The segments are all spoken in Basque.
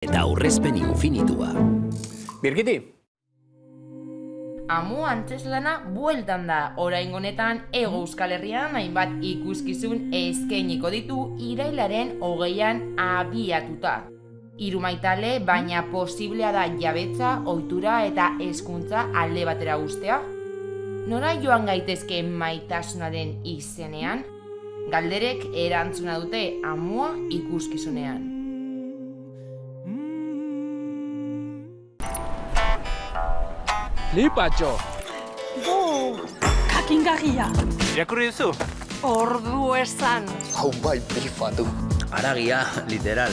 eta aurrezpen infinitua. Birgiti? Amu antzeslana bueltan da. Oraingo honetan Hego Euskal Herrian hainbat ikuskizun eskainiko ditu irailaren 20an abiatuta. Hiru maitale, baina posiblea da jabetza, ohitura eta hezkuntza alde batera uztea? Nora joan gaitezke maitasunaren izenean? Galderek erantzuna dute amua ikuskizunean. Flipatxo! Kakingarria! Irakurri duzu? Ordu esan! Hau bai flipatu. Aragia, literal.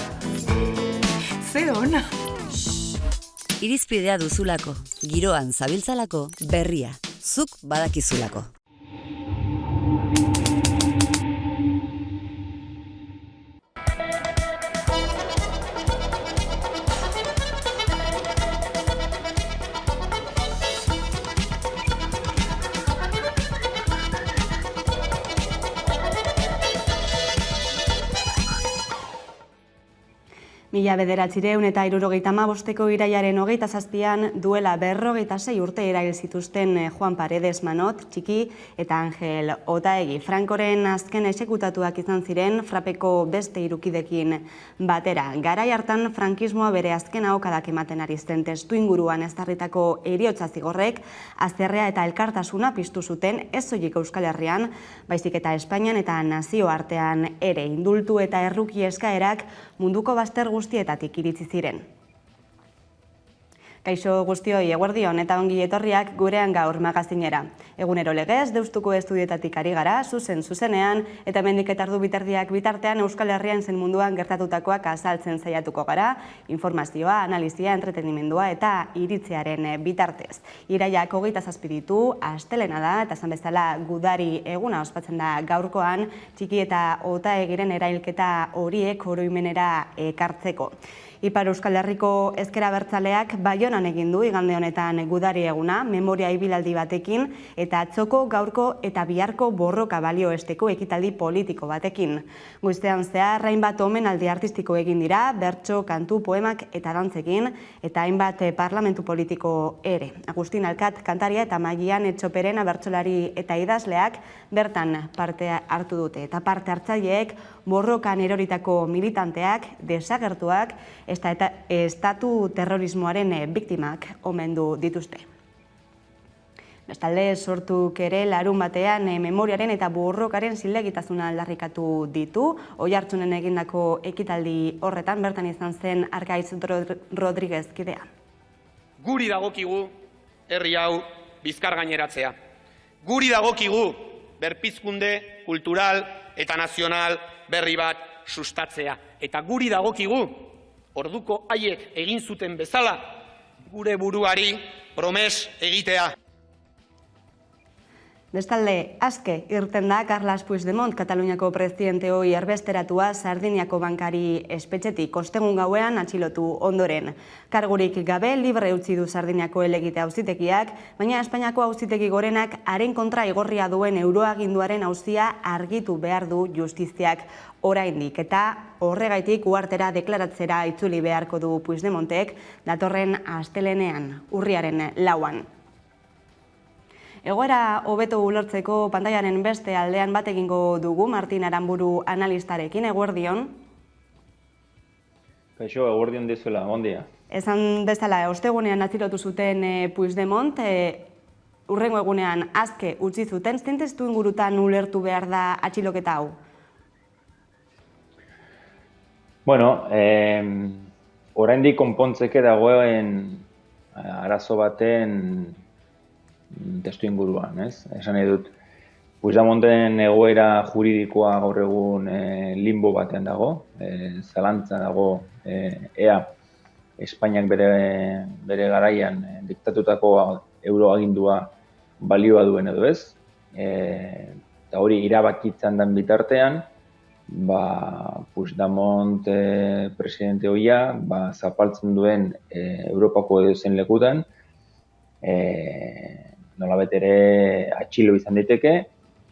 Ze ona! Irizpidea duzulako, giroan zabiltzalako, berria, zuk badakizulako. Mila bederatzireun eta 1975 irailaren 27an duela 46 urte erail zituzten Juan Paredes Manot, Txiki eta Angel Otaegi. Frankoren azken exekutatuak izan ziren frapeko beste hirukidekin batera. Garai hartan frankismoa bere azken ahokadak ematen ari zen testuinguruan ezarritako heriotza zigorrek haserrea eta elkartasuna piztu zuten ez soilik Euskal Herrian, baizik eta Espainian eta nazioartean ere. Indultu eta erruki eskaerak munduko bazter guztietatik iritsi ziren. Kaixo guztioi, eguerdion eta ongi etorriak gurean gaur magazinera. Egunero legez, Deustuko estudietatik ari gara, zuzenean, eta hemendik eta ordu bitardiak bitartean Euskal Herrian zen munduan gertatutakoak azaltzen saiatuko gara, informazioa, analizia, entretenimendua eta iritziaren bitartez. Iraiak 27 ditu, astelena da, eta esan bezala gudari eguna ospatzen da gaurkoan, Txiki eta Otaegiren erailketa horiek oroimenera ekartzeko. Ipar Euskal Herriko ezker abertzaleak Baionan egin du igande honetan gudari eguna, memoria ibilaldi batekin eta atzoko, gaurko eta biharko borroka balioesteko ekitaldi politiko batekin. Goizean zehar hainbat omenaldi artistiko egin dira, bertso, kantu, poemak eta dantzekin, eta hainbat parlamentu politiko ere. Agustin Alkat kantaria eta Maian Etxoperen abertsolari eta idazleak bertan parte hartu dute, eta parte hartzaileek borrokan eroritako militanteak, desagertuak, estatu terrorismoaren biktimak omendu dituzte. Bestalde, sortuk ere larun batean memoriaren eta borrokaren zilegitasuna aldarrikatu ditu. Oiartzunen egindako ekitaldi horretan bertan izan zen Arkaitz Rodriguez kidea. Guri dagokigu herri hau bizkar gaineratzea. Guri dagokigu berpizkunde kultural eta nazional berri bat sustatzea. Eta guri dagokigu orduko haiek egin zuten bezala, gure buruari promes egitea. Bestalde, aske irten da Carles Puigdemont, Kataluniako presidente hoi erbesteratua Sardiniako bankari espetxetik ostegun gauean atxilotu ondoren. Kargurik gabe libre utzi du Sardiniako helegite auzitegiak, baina Espainiako auzitegi gorenak haren kontra igorria duen euroaginduaren auzia argitu behar du justiziak oraindik, eta horregaitik uhartera deklaratzera itzuli beharko du Puigdemontek datorren astelehenean, urriaren 4an. Egoera hobeto ulertzeko pantailaren beste aldean bat egingo dugu Martin Aranburu analistarekin, eguerdion. Kaixo, eguerdion dizuela, ondia. Esan bezala, ostegunean atxilotu zuten Puigdemont, urrengo egunean aske utzi zuten, zein testuingurutan ulertu behar da atxiloketa hau? Bueno, oraindik konpontzeke dagoen arazo baten testuinguruan, ez? Esan nahi dut, Puigdemonten egoera juridikoa gaur egun limbo batean dago, zalantza dago ea Espainiak bere garaian diktatutako euroagindua balioa duen edo ez, eta hori irabakitzen den bitartean, Puigdemont presidente hoia zapaltzen duen Europako edozein lekutan, nolabait ere atxilo izan daiteke,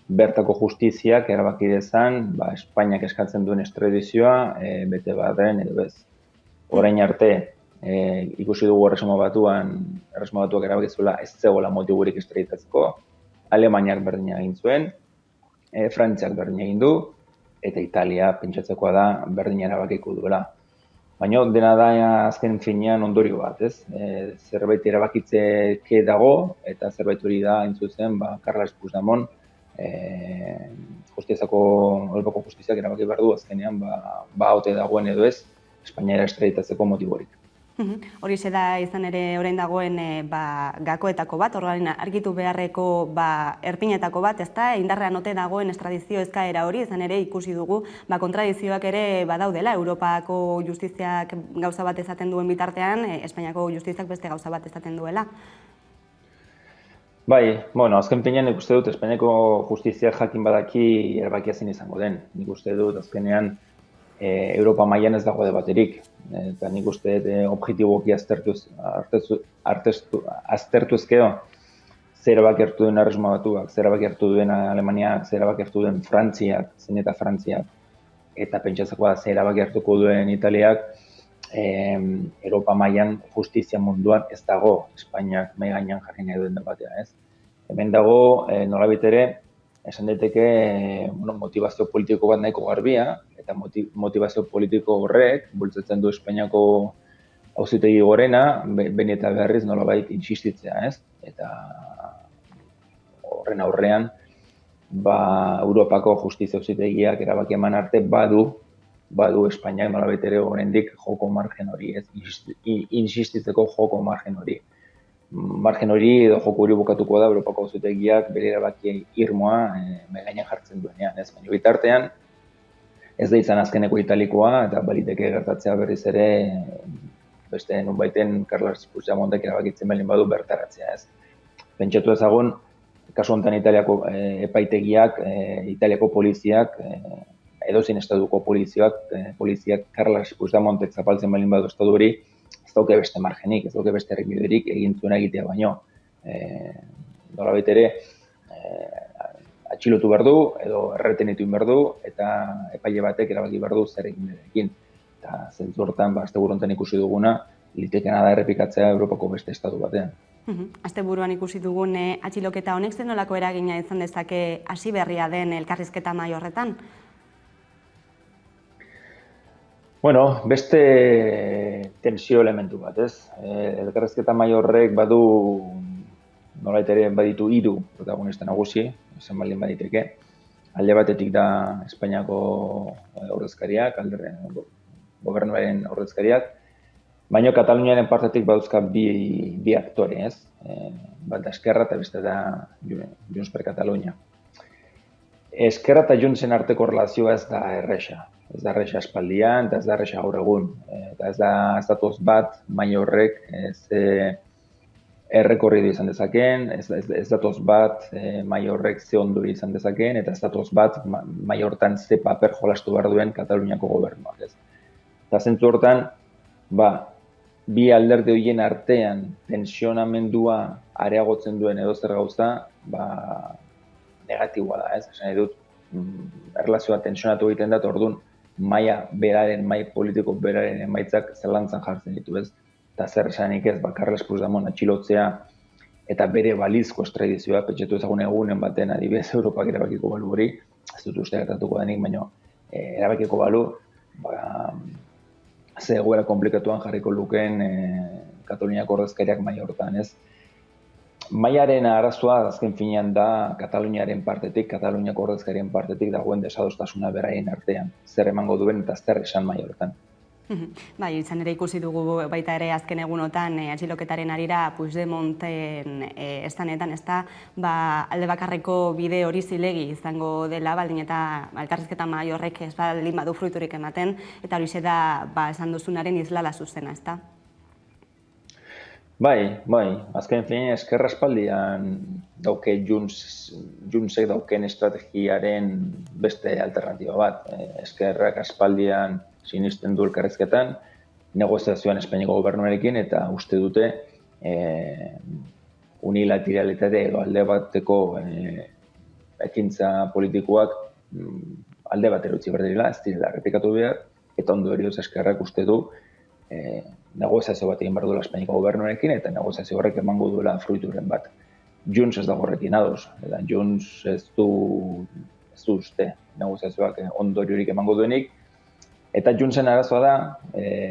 bertako justiziak erabaki dezan Espainiak eskatzen duen estradizioa bete baden edo ez. Orain arte, ikusi dugu Erresuma Batuak erabaki zuela ez zegoela motiburik estraditatzeko, Alemaniak berdina egin zuen, Frantziak berdina egin du, eta Italia pentsatzekoa da berdina erabakiko duela. Baina dena da azken finean ondorio bat, ez? Zerbait erabakitzeke dago, eta zerbait hori da hain zuzen, Carles Puigdemont, Europako Justiziak erabaki behar du azkenean, ote dagoen edo ez, Espainiara estraditatzeko motiborik. Horixe da izan ere orain dagoen gakoetako bat, orduan argitu beharreko erpinetako bat, ezta indarrean ote dagoen estradizio eskaera hori, izan ere ikusi dugu kontradizioak ere badaudela, Europako Justiziak gauza bat esaten duen bitartean, Espainiako Justiziak beste gauza bat esaten duela. Bai, azken finean nik uste dut Espainiako Justiziak jakin badaki erabakia zein izango den. Nik uste dut azkenean Europa mailan ez dago debaterik. Eta nik uste objektiboki aztertu ezkeo, zer erabaki hartu duen Erresuma Batuak, zer erabaki hartu duen Alemaniak, zer erabaki hartu duen Frantziak, zein eta Frantziak, eta pentsatzekoa da zer erabaki hartuko duen Italiak, Europa mailan justizia munduan ez dago Espainiak mai gainean jarri nahi duen debatea, ez? Hemen dago, nolabait ere, esan daiteke motivazio politiko bat nahiko garbia, eta motivazio politiko horrek bultzatzen du Espainiako Auzitegi Gorena, behin eta berriz nolabait insistitzea, ez? Eta horren aurrean, Europako Justizia Auzitegiak erabaki eman arte badu Espainiak nolabait ere oraindik joko margen hori, ez? Insistitzeko joko margen hori. Margen hori edo joko hori bukatuko da Europako Auzitegiak bere erabaki irmoa gainean jartzen duenean, ez? Baina bitartean, ez da izan azkeneko italikoa, eta baliteke gertatzea berriz ere beste nunbaiten Carles Puigdemontek erabakitzen baldin badu bertaratzea, ez? Pentsatu ezagun, kasu honetan Italiako epaitegiak, Italiako poliziak, edozein estatuko poliziak Carles Puigdemontek zapaltzen baldin badu estatu hori, ez dauke beste margenik, ez dauke beste errepiderik egin zuena egitea baino. Nolabait ere, atxilotu behar du, edo erretenitu behar du, eta epaile batek erabaki behar du zer egin berekin. Eta zentzu hortan, asteburu honetan ikusi duguna, litekeena da errepikatzea Europako beste estatu batean. Asteburuan ikusi dugun atxiloketa honek zen nolako eragina izan dezake hasi berria den elkarrizketa mahai horretan? Beste tensio elementu bat, ez? Elkarrizketa mahai horrek badu, nolait ere baditu 3 protagonista nagusi, esan baldin baditeke. Alde batetik da Espainiako ordezkariak, gobernuaren ordezkariak, baina Kataluniaren partetik baduzka bi aktore, ez? Bat da Esquerra eta beste da Junts per Catalunya. Esquerra eta Juntsen arteko relazioa ez da erresa. Ez da erresa aspaldian, eta ez da erresa gaur egun. Eta ez da estatoz bat, maila horrek, errekorridu izan dezakeen, ez datoz bat maila horrek ze ondori izan dezakeen, eta ez datoz bat maila hortan ze paper jolastu behar duen Kataluniako gobernuak, ez. Eta zentzu hortan, bi alderdi horien artean tensionamendua areagotzen duen edozer gauza, negatiboa da, ez. Esan edut, erlazioa tensionatu egiten da, orduan maila politiko beraren emaitzak zelantzan jartzen ditu, ez. Eta zer esanik ez, Carles Puigdemont atxilotzea eta bere balizko estradizioa, pentsatu ezagun egunen baten adibidez Europak erabakiko balu hori, ez dut uste gertatuko denik, baina erabakiko balu, ze egoera komplikatuan jarriko lukeen Kataluniako ordezkariak maila hortan, ez. Mailaren arazoa azken finean da Kataluniaren partetik, Kataluniako ordezkarien partetik dagoen desadostasuna beraien artean, zer emango duen eta zer esan maila hortan. Bai, izan ere ikusi dugu baita ere azken egunotan atxiloketaren harira Puigdemonten estanetan, ez da, alde bakarreko bide hori zilegi izango dela, baldin eta elkarrizketa mahai horrek ez baldin badu fruiturik ematen, eta hori da esan duzunaren islala zuzena, ez da? Bai, azken fin, Esquerra aspaldian dauke Juntsek dauken estrategiaren beste alternatiba bat. Esquerrak aspaldian sinisten du elkarrizketan, negoziazioan Espainiako gobernuarekin, eta uste dute unilateralitate edo alde bateko ekintza politikoak alde batera utzi behar direla, ez direla errepikatu behar, eta ondorioz Esquerrak uste du negoziazio bat egin behar duela Espainiako gobernuarekin, eta negoziazio horrek emango duela fruituren bat. Junts ez dago horrekin ados, eta Junts ez du uste negoziazioak ondoriorik emango duenik, eta Juntsen arazoa da,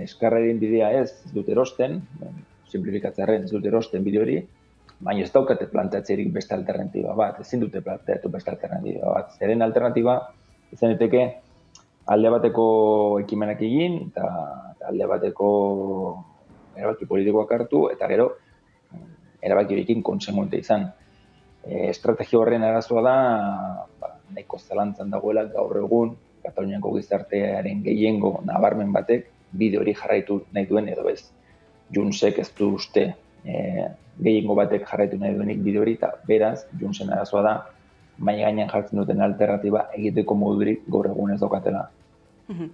Esquerraren bidea ez dut erosten, simplifikatzearen ez dut erosten bide hori, baina ez daukate planteatzerik beste alternatiba bat, ezin dute planteatu beste alternatiba bat. Zeren alternatiba izan daiteke alde bateko ekimenak egin, eta alde bateko erabaki politikoak hartu, eta gero erabaki horiekin konseguente izan. Estrategia horren arazoa da, nahiko zalantzan dagoela gaur egun, Kataluniako gizartearen gehiengo nabarmen batek bide hori jarraitu nahi duen edo ez. Juntsek ez du uste gehiengo batek jarraitu nahi duenik bide hori, eta beraz, Juntsen arazoa da, mahai gainean jartzen duten alternatiba egiteko modurik gaur egun ez daukatela.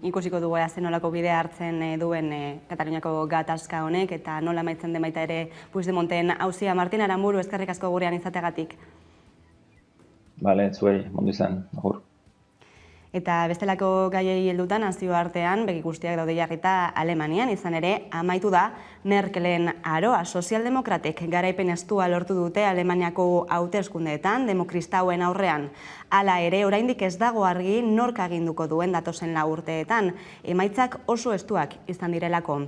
Ikusiko dugu zen nolako bidea hartzen duen Kataluniako gatazka honek, eta nola amaitzen den baita ere Puigdemonten auzia. Martin Aramburu, eskerrik asko gurean izateagatik. Bale, zuei, mundu izan, agur. Eta bestelako gaiei heldutan nazioartean begi guztiak daude jarrita Alemanian, izan ere amaitu da Merkelen aroa. Sozialdemokratek garaipen estua lortu dute Alemaniako hauteskundeetan demokristauen aurrean. Hala ere, oraindik ez dago argi nork aginduko duen datozen 4 urteetan. Emaitzak oso estuak izan direlako.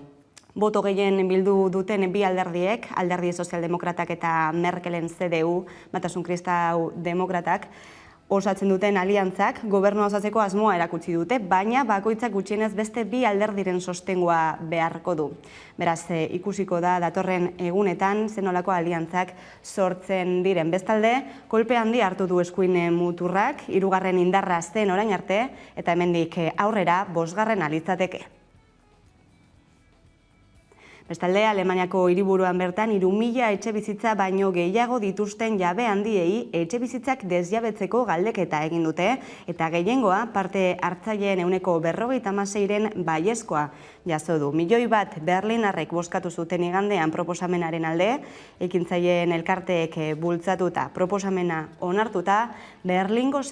Boto gehien bildu duten bi alderdiek, Alderdi Sozialdemokratak eta Merkelen CDU, Batasun Kristau Demokratak, osatzen duten aliantzak gobernua osatzeko asmoa erakutsi dute, baina bakoitzak gutxienez beste bi alderdiren sostengua beharko du. Beraz, ikusiko da datorren egunetan zenolako aliantzak sortzen diren. Bestalde, kolpe handi hartu du eskuin muturrak, 3. indarra zen orain arte, eta hemendik aurrera 5. litzateke. Bestalde, Alemaniako hiriburuan bertan 3.000 etxebizitza baino gehiago dituzten jabe handiei etxebizitzak desjabetzeko galdeketa egin dute, eta gehiengoa parte hartzaileen 56%ren baiezkoa jaso du. 1 milioi bat berlinarrek bozkatu zuten igandean proposamenaren alde, ekintzaileen elkarteek bultzatuta proposamena onartuta, Berlingo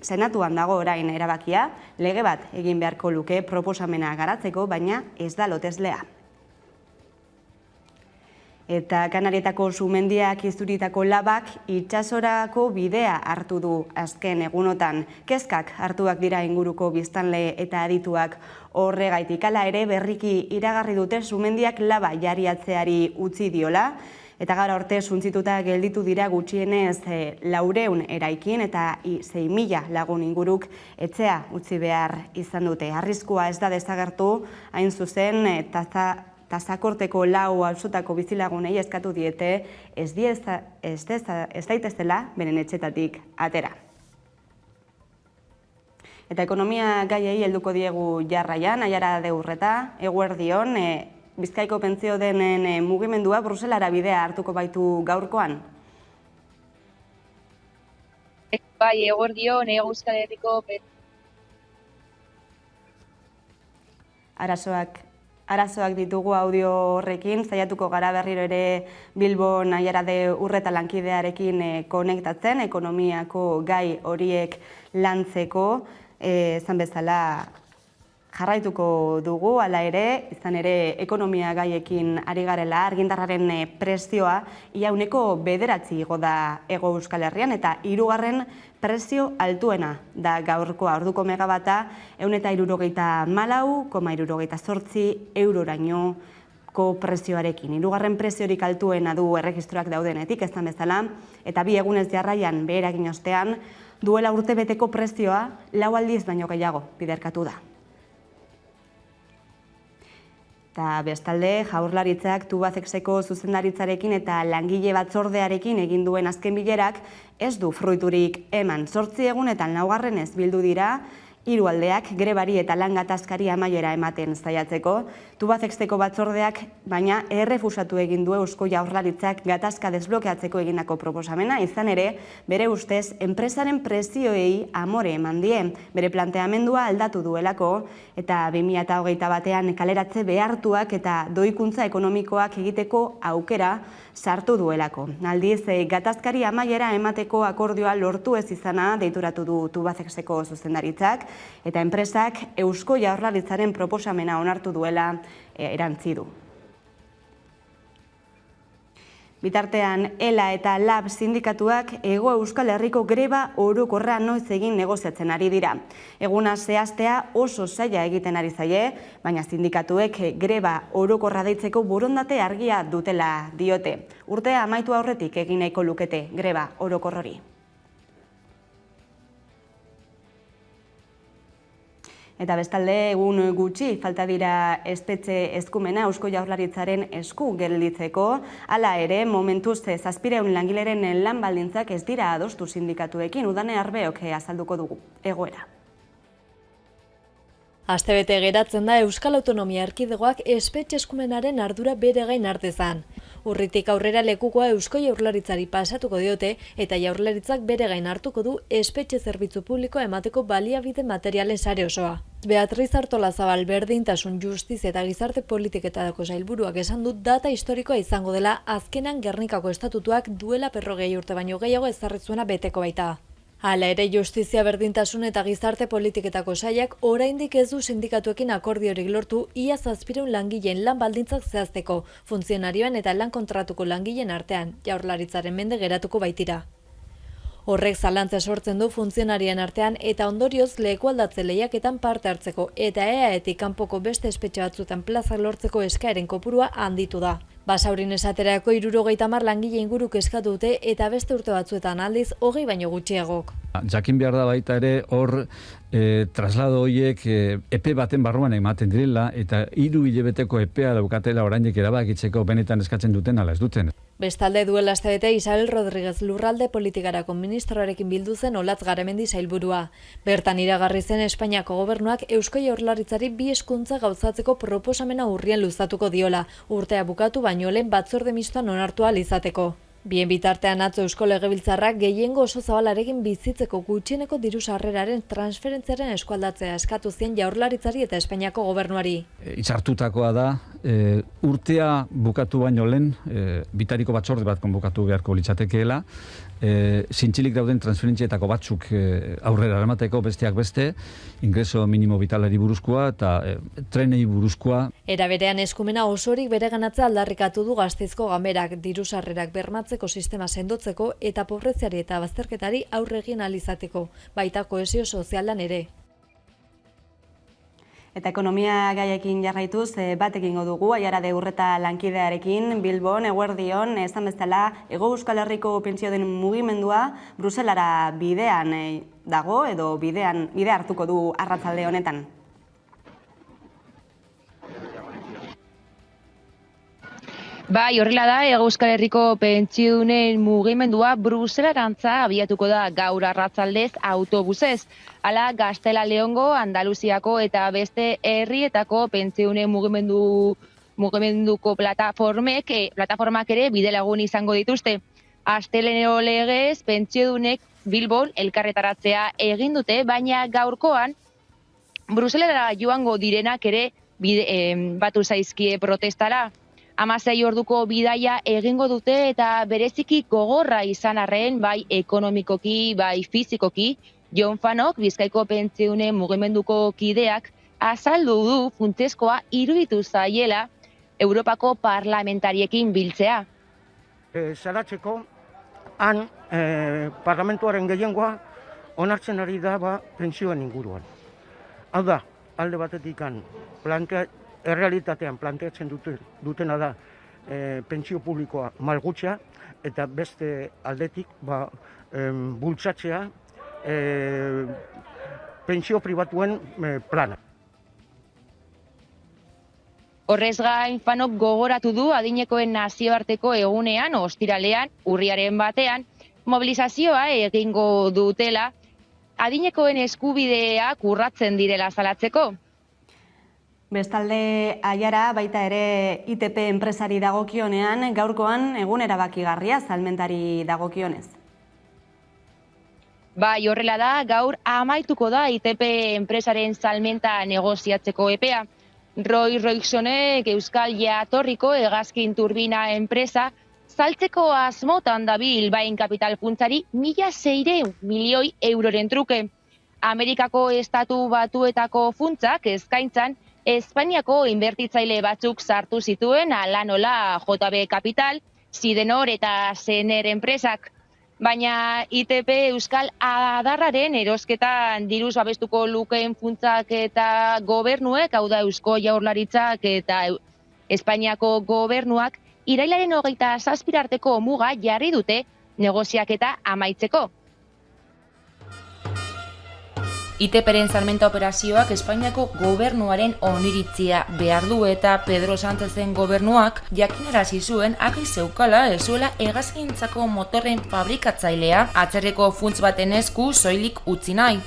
Senatuan dago orain erabakia, lege bat egin beharko luke proposamena garatzeko, baina ez da loteslea. Eta Kanarietako sumendiak izuritako labak itsasorako bidea hartu du azken egunotan. Kezkak hartuak dira inguruko biztanle eta adituak horregaitik. Hala ere berriki iragarri dute sumendiak laba jariatzeari utzi diola, eta gara orte suntzituta gelditu dira gutxienez 400 eraikin eta 6.000 lagun inguruk etxea utzi behar izan dute. Arriskua ez da desagertu, hain zuzen Tazakorteko 4 auzotako bizilagunei eskatu diete ez daitezela beren etxetatik atera. Eta ekonomia gaiei helduko diegu jarraian, Aiara de Urreta, eguerdion, Bizkaiko pentsio denen mugimendua Bruselara bidea hartuko baitu gaurkoan? Bai, eguerdion, Euskal Herriko arazoak ditugu audio horrekin, saiatuko gara berriro ere Bilbon Aiara de Urreta lankidearekin konektatzen, ekonomiako gai horiek lantzeko, esan bezala jarraituko dugu, hala ere, izan ere ekonomia gaiekin ari garela, argindarraren prezioa ia 9% igo da Hego Euskal Herrian, eta 3. prezio altuena da gaurkoa. Orduko megabata 174,68 eurorainoko prezioarekin. 3. preziorik altuena du erregistroak daudenetik, ez da bezala, eta 2 egunez jarraian beheragin ostean, duela urtebeteko prezioa 4 aldiz baino gehiago biderkatu da. Eta bestalde, Jaurlaritzak Tubacexeko zuzendaritzarekin eta langile batzordearekin egin duen azken bilerak ez du fruiturik eman. 8 egunetan 4. bildu dira, 3 aldeak grebari eta lan gatazkari amaiera ematen saiatzeko. Tubacexeko batzordeak baina errefusatu egin du Eusko Jaurlaritzak gatazka desblokeatzeko egindako proposamena, izan ere, bere ustez, enpresaren prezioei amore eman die, bere planteamendua aldatu duelako, eta 2021 kaleratze behartuak eta doikuntza ekonomikoak egiteko aukera sartu duelako. Aldiz, gatazkari amaiera emateko akordioa lortu ez izana deituratu du Tubacexeko zuzendaritzak, eta enpresak Eusko Jaurlaritzaren proposamena onartu duela erantzi du. Bitartean, ELA eta LAB sindikatuak Hego Euskal Herriko greba orokorra noiz egin negoziatzen ari dira. Eguna zehaztea oso zaila egiten ari zaie, baina sindikatuek greba orokorra deitzeko borondate argia dutela diote. Urtea amaitu aurretik egin nahiko lukete greba orokor hori. Eta bestalde, egun gutxi falta dira espetxe eskumena Eusko Jaurlaritzaren esku gelditzeko, hala ere, momentuz 700 langileren lan baldintzak ez dira adostu sindikatuekin, Udane Arbeok azalduko dugu egoera. Astebete geratzen da Euskal Autonomia Erkidegoak espetxe eskumenaren ardura bere gain hartezan. Urritik aurrera lekukoa Eusko Jaurlaritzari pasatuko diote eta Jaurlaritzak bere gain hartuko du espetxe zerbitzu publikoa emateko baliabide materialen sare osoa. Beatriz Artolazabal Berdintasun, Justizia eta Gizarte Politiketako sailburuak esan du data historikoa izango dela azkenan Gernikako estatutuak duela 40 urte baino gehiago ezarri zuena beteko baita. Hala ere, Justizia, Berdintasun eta Gizarte Politiketako sailak oraindik ez du sindikatuekin akordiorik lortu ia 700 langileen lan baldintzak zehazteko, funtzionarioen eta lan kontratuko langileen artean, Jaurlaritzaren mende geratuko baitira. Horrek zalantza sortzen du funtzionarien artean eta ondorioz lekualdatze lehiaketan parte hartzeko eta EAEtik kanpoko beste espetxe batzuetan plazak lortzeko eskaeren kopurua handitu da. Basaurin esaterako 70 langile inguru eskatu dute eta beste urte batzuetan aldiz 20 baino gutxiagok. Jakin behar da baita ere hor traslado horiek epe baten barruan ematen direla eta 3 hilabeteko epea daukatela orainek erabakitzeko benetan eskatzen duten ala ez duten. Bestalde duela astebete Isabel Rodríguez Lurralde Politikarako ministroarekin bildu zen Olatz Garamendi sailburua. Bertan iragarri zen Espainiako gobernuak Eusko Jaurlaritzari 2 hezkuntza gauzatzeko proposamena urrian luzatuko diola, urtea bukatu baino lehen batzorde mistoan onartu ahal izateko. Bien bitartean atzo Eusko Legebiltzarrak gehiengo oso zabalarekin bizitzeko gutxieneko diru sarreraren transferentziaren eskualdatzea eskatu zien Jaurlaritzari eta Espainiako gobernuari. Hitzartutakoa da, urtea bukatu baino lehen, bitariko batzorde bat konbokatu beharko litzatekeela, zintzilik dauden transferentzietako batzuk aurrera eramateko besteak beste, ingreso minimo vitalari buruzkoa eta trenei buruzkoa. Era berean eskumena osorik bereganatza aldarrikatu du Gasteizko Ganberak diru sarrerak bermatzeko sistema sendotzeko eta pobreziari eta bazterketari aurre egin ahal izateko, baita kohesio sozialan ere. Eta ekonomia gaiekin jarraituz bat egingo dugu, Aiarade Urreta lankidearekin, Bilbon, eguerdion, esan bezala, Hego Euskal Herriko pentsioen mugimendua Bruselara bidean dago, edo bide hartuko du arratsalde honetan. Bai, horrela da, Hego Euskal Herriko pentsioen mugimendua Bruselarantza abiatuko da gaur arratsaldez autobusez. Hala, Gaztela Leongo, Andaluziako eta beste herrietako pentsioen mugimenduko plataformak ere bidelagun izango dituzte. Asteleheno legez, pentsiodunek Bilbon elkarretaratzea egin dute, baina gaurkoan Bruselara joango direnak ere batu zaizkie protestara. 16 orduko bidaia egingo dute eta bereziki gogorra izan arren bai ekonomikoki, bai fizikoki, Jon Fanok, Bizkaiko pentsioen mugimenduko kideak, azaldu du funtsezkoa iruditu zaiela Europako parlamentariekin biltzea. Salatzeko, han parlamentuaren gehiengoa onartzen ari da pentsioen inguruan. Hau da, alde batetik errealitatean planteatzen dutena da pentsio publikoa malgutzea eta beste aldetik bultzatzea pentsio pribatuen plana. Horrez gain, Fanok gogoratu du adinekoen nazioarteko egunean, ostiralean, urriaren batean, mobilizazioa egingo dutela, adinekoen eskubideak urratzen direla salatzeko. Bestalde, Aiara, baita ere ITP enpresari dagokionean, gaurkoan egun erabakigarria salmentari dagokionez. Bai, horrela da, gaur amaituko da ITP enpresaren salmenta negoziatzeko epea. Roy Roixonek Euskal Jatorriko hegazkin turbina enpresa saltzeko asmotan dabil Bain Kapital Funtsari 1.600 milioi euroren truke. Amerikako estatu batuetako funtsak eskaintzan Espainiako inbertitzaile batzuk sartu zituen ala nola JB Capital, Sidenor eta Sener enpresak. Baina ITP Euskal Adarraren erosketan diruz babestuko lukeen funtsak eta gobernuek, hau da Eusko Jaurlaritzak eta Espainiako gobernuak, irailaren 27 arteko muga jarri dute negoziaketa amaitzeko. ITPren salmenta operazioak Espainiako gobernuaren oniritzia behar du eta Pedro Sánchezen gobernuak jakinarazi zuen argi zeukala ez zuela hegazkintzako motorren fabrikatzailea atzerreko funts baten esku soilik utzi nahi.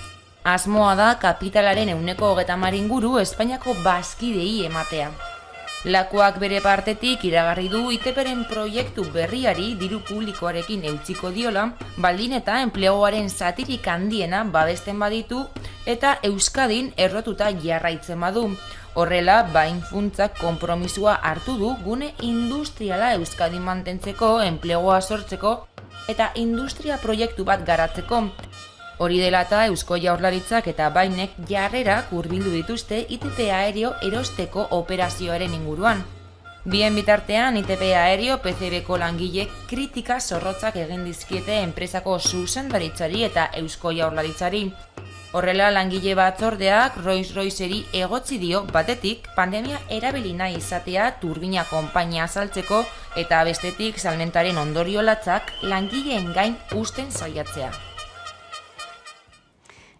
Asmoa da kapitalaren 30% inguru Espainiako bazkidei ematea. Lakuak bere partetik iragarri du ITPren proiektu berriari diru publikoarekin eutsiko diola, baldin eta enpleguaren zatirik handiena babesten baditu eta Euskadin errotuta jarraitzen badu. Horrela, Bain Funtsak konpromisua hartu du gune industriala Euskadin mantentzeko, enplegua sortzeko eta industria proiektu bat garatzeko. Hori dela eta Eusko Jaurlaritzak eta Bainek jarrerak hurbildu dituzte ITP Aereo erosteko operazioaren inguruan. Bien bitartean, ITP Aereo PCB-ko langilek kritika zorrotzak egin dizkiete enpresako zuzendaritzari eta Eusko Jaurlaritzari. Horrela, langile batzordeak Rolls-Royceri egotzi dio batetik pandemia erabili nahi izatea turbina konpainia azaltzeko eta bestetik salmentaren ondorio latzak langileen gain usten saiatzea.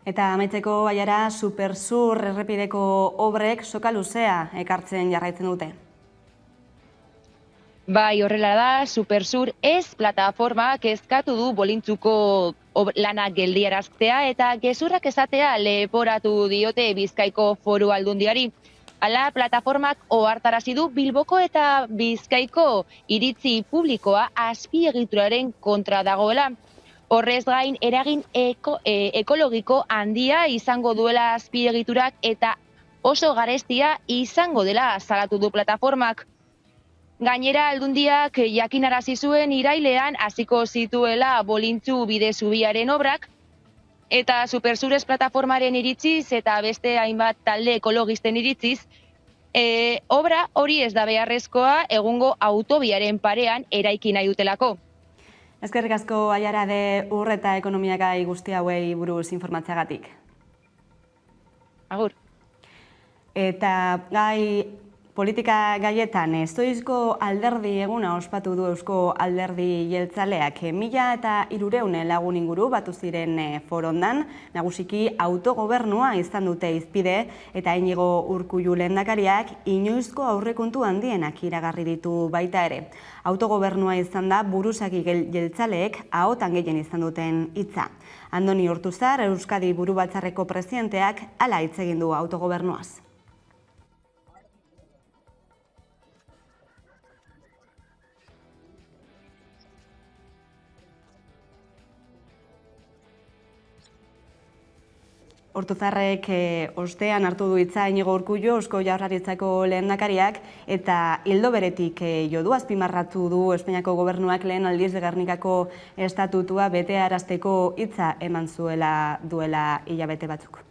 Eta amaitzeko Aiara, Supersur errepideko obrek soka luzea ekartzen jarraitzen dute. Bai, horrela da, Supersur ez plataformak eskatu du bolintzuko lanak geldiaraztea eta gezurrak esatea leporatu diote Bizkaiko Foru Aldundiari. Hala, plataformak ohartarazi du Bilboko eta Bizkaiko iritzi publikoa azpiegituraren kontra dagoela. Horrez gain, eragin ekologiko handia izango duela azpiegiturak eta oso garestia izango dela salatu du plataformak. Gainera, Aldundiak jakinarazi zuen irailean hasiko zituela bolintzu bide zubiaren obrak, eta Supersures plataformaren iritziz eta beste hainbat talde ekologisten iritziz, obra hori ez da beharrezkoa egungo autobiaren parean eraiki nahi dutelako. Eskerrik asko Aiara de Ur eta ekonomiagai guzti hauei buruz informatzeagatik. Agur. Eta politika gaietan, estoizko alderdi eguna ospatu du Eusko Alderdi Jeltzaleak. 1.300 lagun inguru batu ziren forondan, nagusiki autogobernua izan dute hizpide eta Iñigo Urkullu lehendakariak inoizko aurrekontu handienak iragarri ditu baita ere. Autogobernua izan da buruzagi jeltzaleek ahotan gehien izan duten hitza. Andoni Ortuzar, Euskadi Burubatzarreko presidenteak hala hitz egin du autogobernuaz. Ortuzarrek ostean hartu du hitza Iñigo Urkullu, Eusko Jaurlaritzako lehendakariak, eta ildo beretik jo du azpimarratu du Espainiako gobernuak lehen aldiz Gernikako estatutua betearazteko hitza eman zuela duela hilabete batzuk.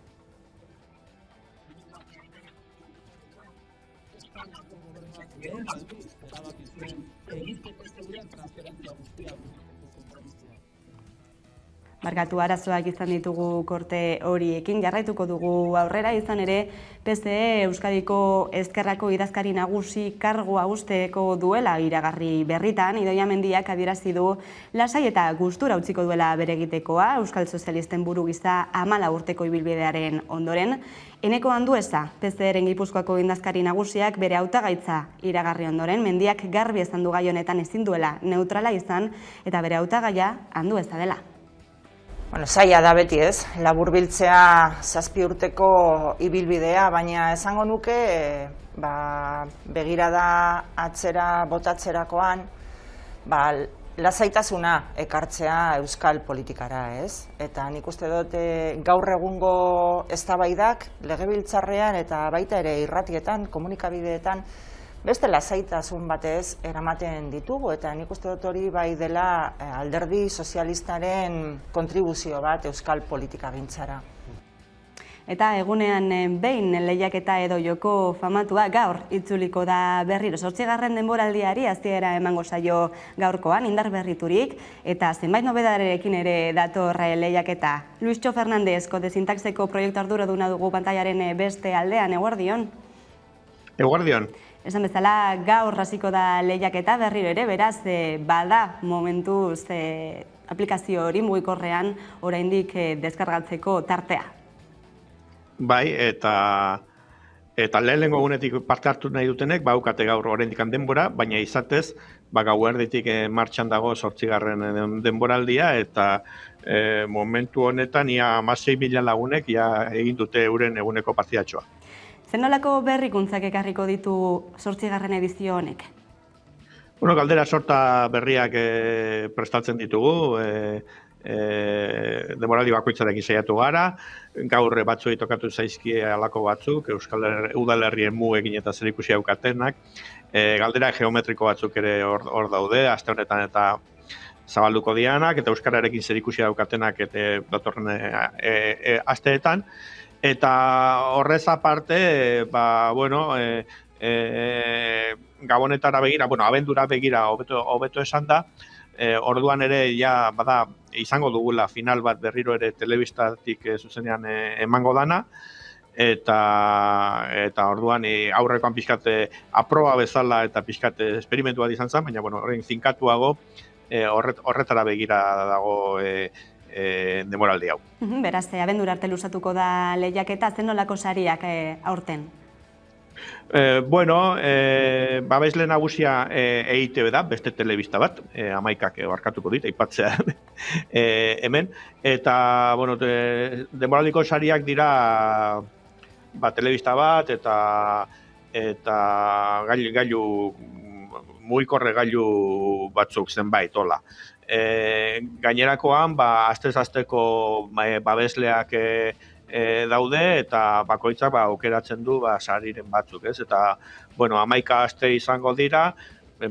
Barkatu, arazoak izan ditugu korte horiekin, jarraituko dugu aurrera, izan ere PSE Euskadiko Ezkerrako idazkari nagusi kargua usteko duela iragarri berritan, Idoia Mendiak adierazi du lasai eta gustura utziko duela bere egitekoa, Euskal Sozialisten buru gisa 14 urteko ibilbidearen ondoren. Eneko Andueza, PSE-ren Gipuzkoako idazkari nagusiak bere hautagaitza iragarri ondoren, Mendiak garbi esan du gai honetan ezin duela neutrala izan eta bere hautagaia Andueza dela. Zaila da beti ez, laburbiltzea 7 urteko ibilbidea, baina esango nuke begirada atzera botatzerakoan lasaitasuna ekartzea euskal politikara, ez? Eta nik uste dut gaur egungo eztabaidak legebiltzarrean eta baita ere irratietan, komunikabideetan beste lasaitasun batez eramaten ditugu, eta nik uste dut hori bai dela alderdi sozialistaren kontribuzio bat euskal politikagintzara. Eta egunean behin lehiaketa edo joko famatua gaur itzuliko da berriro 8. denboraldiari hasiera emango zaio gaurkoan indar berriturik eta zenbait nobedaderekin ere dator lehiaketa. Luistxo Fernandez, Kode Sintaxeko proiektu arduraduna dugu pantailaren beste aldean, eguerdion. Eguerdion. Esan bezala, gaur hasiko da lehiaketa berriro ere, beraz, bada momentuz aplikazio hori mugikorrean oraindik deskargatzeko tartea. Bai, eta lehenengo egunetik parte hartu nahi dutenek, baukate gaur oraindik denbora, baina izatez, gauerditik martxan dago 8. denboraldia, eta momentu honetan ia 16.000 lagunek egin dute euren eguneko partidatxoa. Zer nolako berrikuntzak ekarriko ditu 8. edizio honek? Galdera sorta berriak prestatzen ditugu, denboraldi bakoitzarekin saiatu gara, gaur batzuei tokatu zaizkie halako batzuk, Euskal Udalerrien mugekin eta zerikusi daukatenak, galdera geometriko batzuk ere hor daude, aste honetan eta zabalduko dianak, eta euskararekin zerikusi daukatenak datorren asteetan, eta horrez aparte, Gabonetara begira, abendura begira hobeto esan da, orduan ere izango dugula final bat berriro ere telebistatik zuzenean emango dana, eta orduan aurrekoan pixkat aproba bezala eta pixkat esperimentu bat izan zen, baina horrein zinkatuago horretara begira dago denboraldi hau. Beraz, abendura arte luzatuko da lehiaketa, zen nolako sariak aurten? Babesle nagusia EITB da, beste telebista bat, 11ak barkatuko dit, aipatzea hemen, eta denboraldiko sariak dira telebista bat eta gailu mugikorre gailu batzuk zenbait, hola. Gainerakoan, astez-asteko babesleak daude eta bakoitzak aukeratzen du sariren batzuk, ez? Eta, 11 aste izango dira,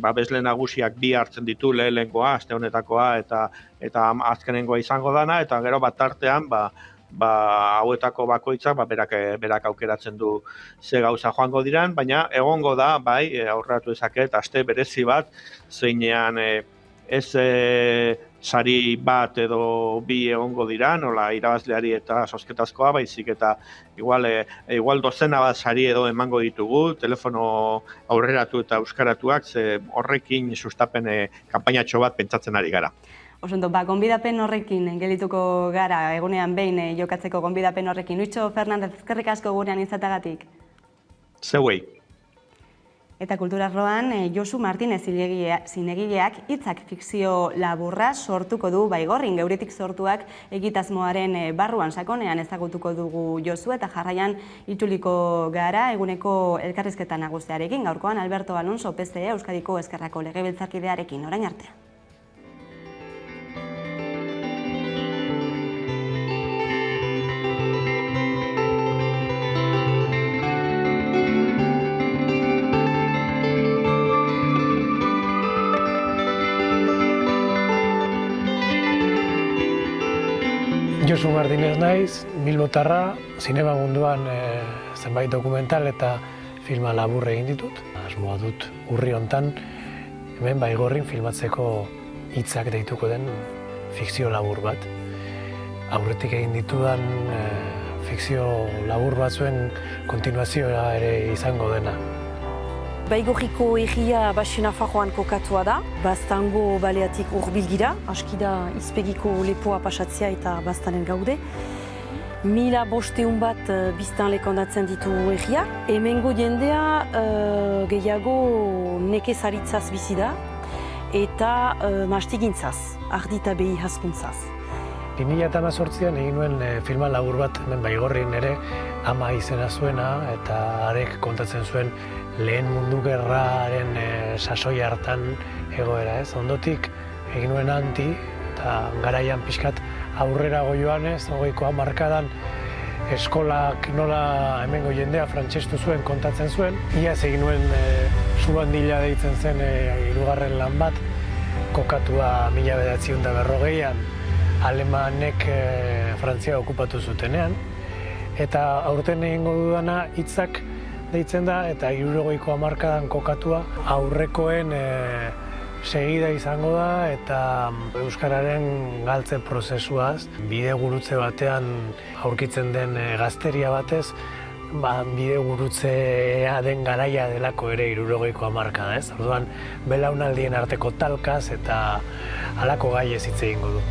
babesle nagusiak 2 hartzen ditu lehenengoa, aste honetakoa eta azkenengoa izango dana, eta gero bat tartean, hauetako bakoitzak berak aukeratzen du ze gauza joango diran, baina egongo da, aurreratu ezaket, aste berezi bat, zeinean ez sari bat edo 2 egongo dira, nola irabazleari eta sosketazkoa, baizik eta igual dozena bat sari edo emango ditugu, telefono aurreratu eta euskaratuak, ze horrekin sustapen kanpainatxo bat pentsatzen ari gara. Osondo, gonbidapen horrekin gelituko gara, egunean behin jokatzeko gonbidapen horrekin. Luistxo Fernandez, eskerrik asko gurean izatagatik. Zeuei. Eta kulturarloan, Josu Martinez zinegileak hitzak fikzio laburra sortuko du Baigorrin, geuretik sortuak egitasmoaren barruan sakonean ezagutuko dugu Josu, eta jarraian itzuliko gara eguneko elkarrizketa nagusiarekin, gaurkoan Alberto Alonso PSE Euskadiko Ezkerrako legebiltzarkidearekin, orain arte. Josu Martinez naiz, bilbotarra, zinema munduan zenbait dokumental eta filma labur egin ditut. Asmoa dut urri hontan, hemen Baigorrin filmatzeko hitzak deituko den fikzio labur bat. Aurretik egin ditudan fikzio labur batzuen kontinuazioa ere izango dena. Baigorriko egia Baxenafarroan kokatua da, Baztango baleatik hurbil gira, aski da izpegiko lepoa pasatzea eta Baztanen gaude. 1500 bat biztanle ondatzen ditu egia. Hemengo jendea gehiago nekezaritzaz bizi da eta mastigintzaz, ardi eta behi hazkuntzaz. 2018an egin nuen filma labur bat hemen Baigorrin ere Ama izena zuena eta harek kontatzen zuen lehen mundu gerraren sasoi hartan egoera, ez? Ondotik egin nuen Anti eta garaian pixkat aurrerago joanez, 20ko hamarkadan eskolak nola hemengo jendea frantsestu zuen kontatzen zuen. Iaz egin nuen Subandila deitzen zen 3. lan bat, kokatua 1940an Alemanek Frantzia okupatu zutenean, Eta aurten egingo dudana hitzak deitzen da, eta 60ko hamarkadan kokatua aurrekoen segida izango da, eta euskararen galtze prozesuaz, bide gurutze batean aurkitzen den gazteria batez, bide gurutzea den garaia delako ere 60ko hamarkada, ez? Orduan, belaunaldien arteko talkaz eta halako gaiez hitz egingo du.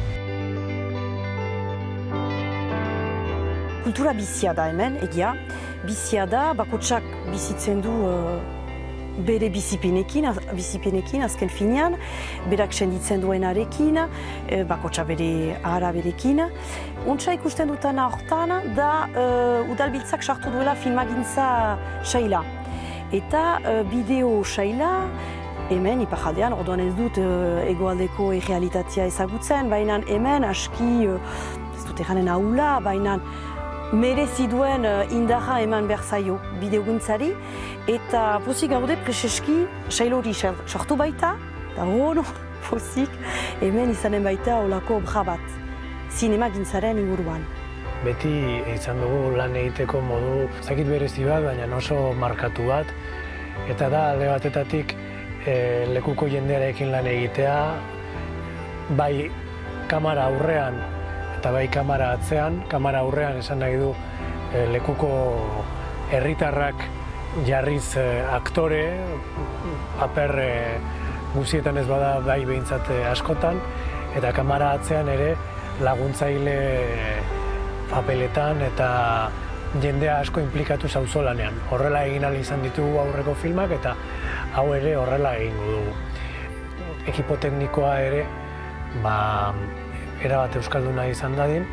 Kultura bizia da hemen, egia. Bizia da, bakotsak bizitzen du bere bizipenekin azken finean, berak senditzen duenarekin, bakotsa bere araberekin. Untsa ikusten dutana hortan da udalbiltzak sartu duela filmagintza saila. Eta bideo saila, hemen iparaldean, orduan ez dut hegoaldeko errealitatea ezagutzen, baina hemen aski, ez dut eranen ahula, baina merezi duen indarra eman behar zaio bideoguntzari, eta pozik gaude preseski sail hori sartu baita, eta pozik hemen izanen baita olako obra bat, zinemagintzaren inguruan. Beti izan dugu lan egiteko modu zakit berezi bat, baina oso markatu bat, eta da alde batetatik lekuko jendearekin lan egitea, bai kamara aurrean eta bai kamara atzean. Kamara aurrean esan nahi du lekuko herritarrak jarriz aktore, paper guztietan ez bada bai behintzat askotan, eta kamara atzean ere laguntzaile papeletan eta jendea asko inplikatu zauzolanean. Horrela egin ahal izan ditugu aurreko filmak eta hau ere horrela egingo dugu. Ekipo teknikoa ere erabat euskalduna izan dadin,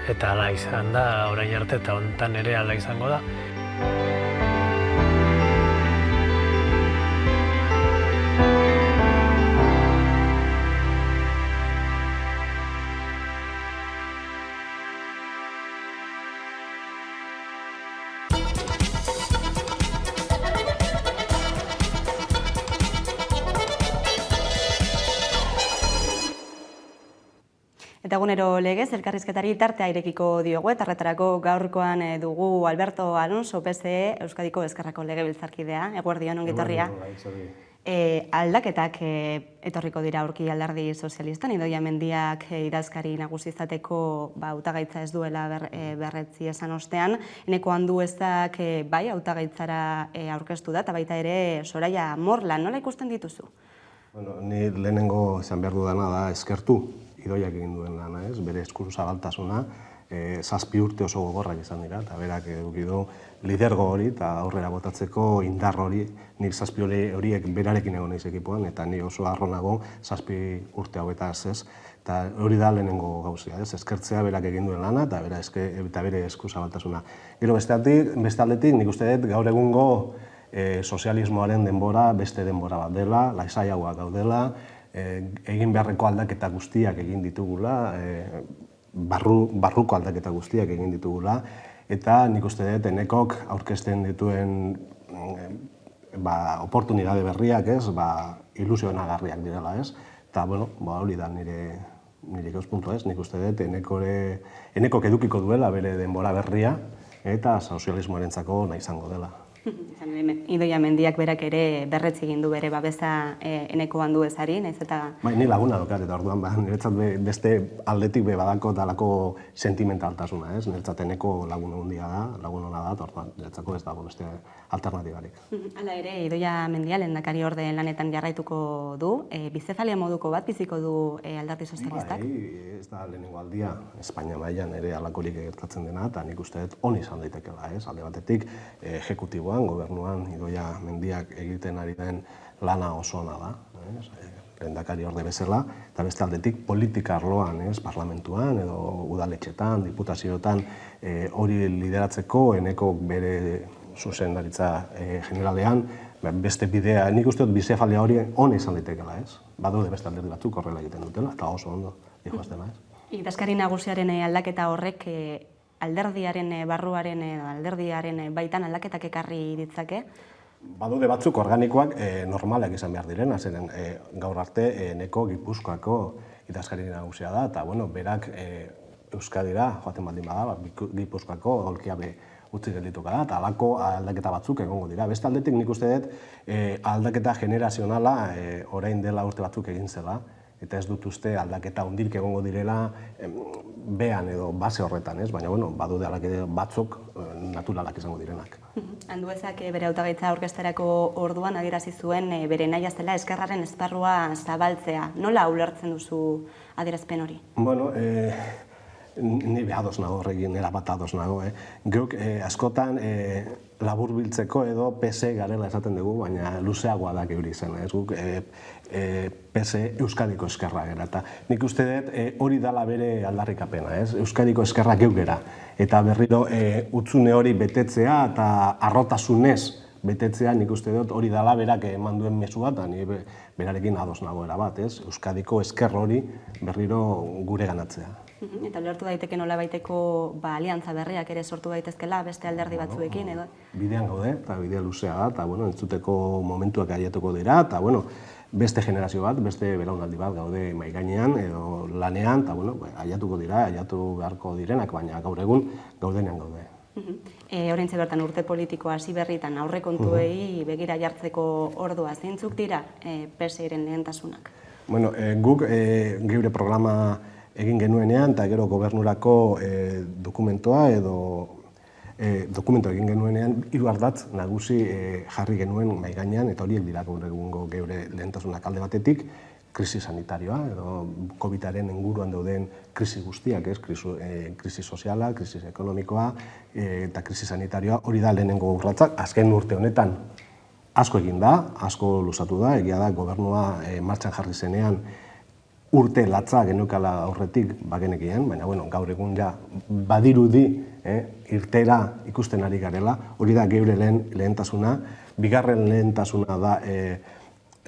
eta hala izan da orain arte eta honetan ere hala izango da. Eta egunero legez, elkarrizketari tartea irekiko diogu, eta horretarako gaurkoan dugu Alberto Alonso, PSE, Euskadiko Ezkerrako legebiltzarkidea. Eguerdion, ongi etorria. Aldaketak etorriko dira aurki alderdi sozialistan, Idoia Mendiak idazkari nagusi izateko hautagaitza ez duela berretzi esan ostean. Eneko Anduezak bai hautagaitzara aurkeztu da, eta baita ere Soraya Morlan, nola ikusten dituzu? Ni lehenengo esan behar dudana da eskertu Idoiak egin duen lana, bere eskuru zabaltasuna, 7 urte oso gogorrak izan dira, eta berak eduki du lidergo hori eta aurrera botatzeko indar hori, nik 7 horiek berarekin egon naiz ekipoan, eta ni oso harro nago 7 urte hauetaz, eta hori da lehenengo gauzia, eskertzea berak egin duen lana eta bere esku zabaltasuna. Gero beste aldetik, nik uste dut gaur egungo sozialismoaren denbora beste denbora bat dela, laisaiagoak gaudela, egin beharreko aldaketa guztiak egin ditugula, barruko aldaketa guztiak egin ditugula, eta nik uste dut Enekok aurkezten dituen oportunidade berriak, ilusionagarriak direla, eta hori da nire ikuspuntua, nik uste dut Enekok edukiko duela bere denbora berria, eta sozialismoarentzako nahi izango dela. Idoia Mendiak berak ere berretzi egin du bere babesa Eneko Anduezari, nahiz eta... Ni laguna dokat, eta orduan niretzat beste aldetik badako dalako sentimentaltasuna, niretzat Eneko lagun handia da, lagun hona da, eta orduan niretzako ez dago beste alternatibarik. Hala ere, Idoia Mendia lehendakari orde lanetan jarraituko du, bizezalia moduko bat biziko du alderdi sozialistak? Bai, ez da lehenengo aldia, Espainia mailan ere halakorik gertatzen dena, eta nik uste dut on izan daitekela, alde batetik ejekutiboa, gobernuan Idoia Mendiak egiten ari den lana oso ona da, lehendakari orde bezala, eta beste aldetik politika arloan, parlamentuan edo udaletxetan, diputazioetan hori lideratzeko Eneko bere zuzendaritza generalean, beste bidea, nik uste dut bizefalia hori ona izan daitekela, badaude beste alderdi batzuk horrela egiten dutela, eta oso ondo dihoaztena. Idazkari nagusiaren aldaketa horrek alderdiaren barruaren, alderdiaren baitan aldaketak ekarri ditzake? Badaude batzuk organikoak normalak izan behar direna, zeren gaur arte Eneko Gipuzkoako idazkari nagusia da, eta berak Euskadira, joaten baldin bada, Gipuzkoako aholkiabe utzi geldituko da, eta halako aldaketa batzuk egongo dira. Beste aldetik nik uste dut aldaketa generazionala orain dela urte batzuk egin zela, eta ez dut uste aldaketa hundik egongo direla behan edo base horretan, ez? Baina, badude aldaketa batzuk naturalak izango direnak. Anduezak bere hautagaitza aurkezterako orduan adierazi zuen bere nahia zela eskerraren esparrua zabaltzea. Nola ulertzen duzu adierazpen hori? Bueno, ni ados nago horrekin, erabat ados nago. Geuk askotan laburbiltzeko edo PS garela esaten dugu, baina luzeagoa da geuri zen. Guk PS Euskadiko eskerra gera. Eta nik uste dut hori dala bere aldarrikapena, Euskadiko eskerra geuk gera. Eta berriro utzune hori betetzea eta arrotasunez betetzea nik uste dut hori dala berak eman duen mezu bat, eta ni berarekin ados nago erabat, Euskadiko esker hori berriro gure ganatzea. Eta ulertu daiteke nola baiteko aliantza berriak ere sortu daitezkela beste alderdi batzuekin edo? Bidean gaude, eta bidea luzea da, eta entzuteko momentuak aiatuko dira, eta beste generazio bat, beste belaunaldi bat gaude mahai gainean edo lanean, eta aiatuko dira, aiatu beharko direnak, baina gaur egun gaudenean gaude. Oraintxe bertan urte politikoa hasi berritan aurrekontuei begira jartzeko ordua zeintzuk dira PSeren lehentasunak? Guk geure programa egin genuenean, eta gero gobernurako dokumentoa edo dokumentoa egin genuenean, 3 ardatz nagusi jarri genuen mahai gainean, eta horiek dira gaur egungo geure lehentasunak alde batetik, krisi sanitarioa, edo COVID-aren inguruan dauden krisi guztiak, krisi soziala, krisi ekonomikoa eta krisi sanitarioa, hori da lehenengo urratsak. Azken urte honetan asko egin da, asko luzatu da, egia da gobernua martxan jarri zenean urte latza geneukala aurretik bagenekien, baina gaur egun ja badirudi irtera ikusten ari garela, hori da geure lehentasuna. Bigarren lehentasuna da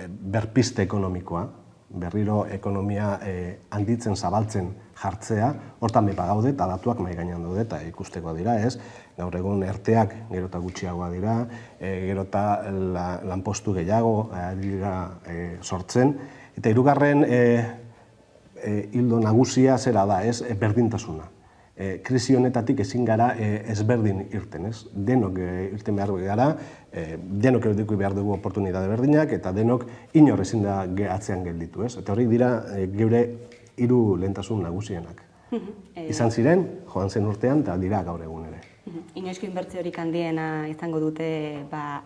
berpiste ekonomikoa, berriro ekonomia handitzen, zabaltzen jartzea, hortan bepa gaude eta datuak mahai gainean daude eta ikusteko dira, gaur egun erteak gerota gutxiagoa dira, gerota lanpostu gehiago dira sortzen, eta hirugarren hildo nagusia zera da, berdintasuna. Krisi honetatik ezin gara ezberdin irten, denok irten behar gara, denok eduki behar dugu oportunitate berdinak, eta denok inor ezin da atzean gelditu, eta hori dira geure 3 lehentasun nagusienak. Izan ziren, joan zen urtean, eta dira gaur egun ere. Inoizko inbertsiorik handiena izango dute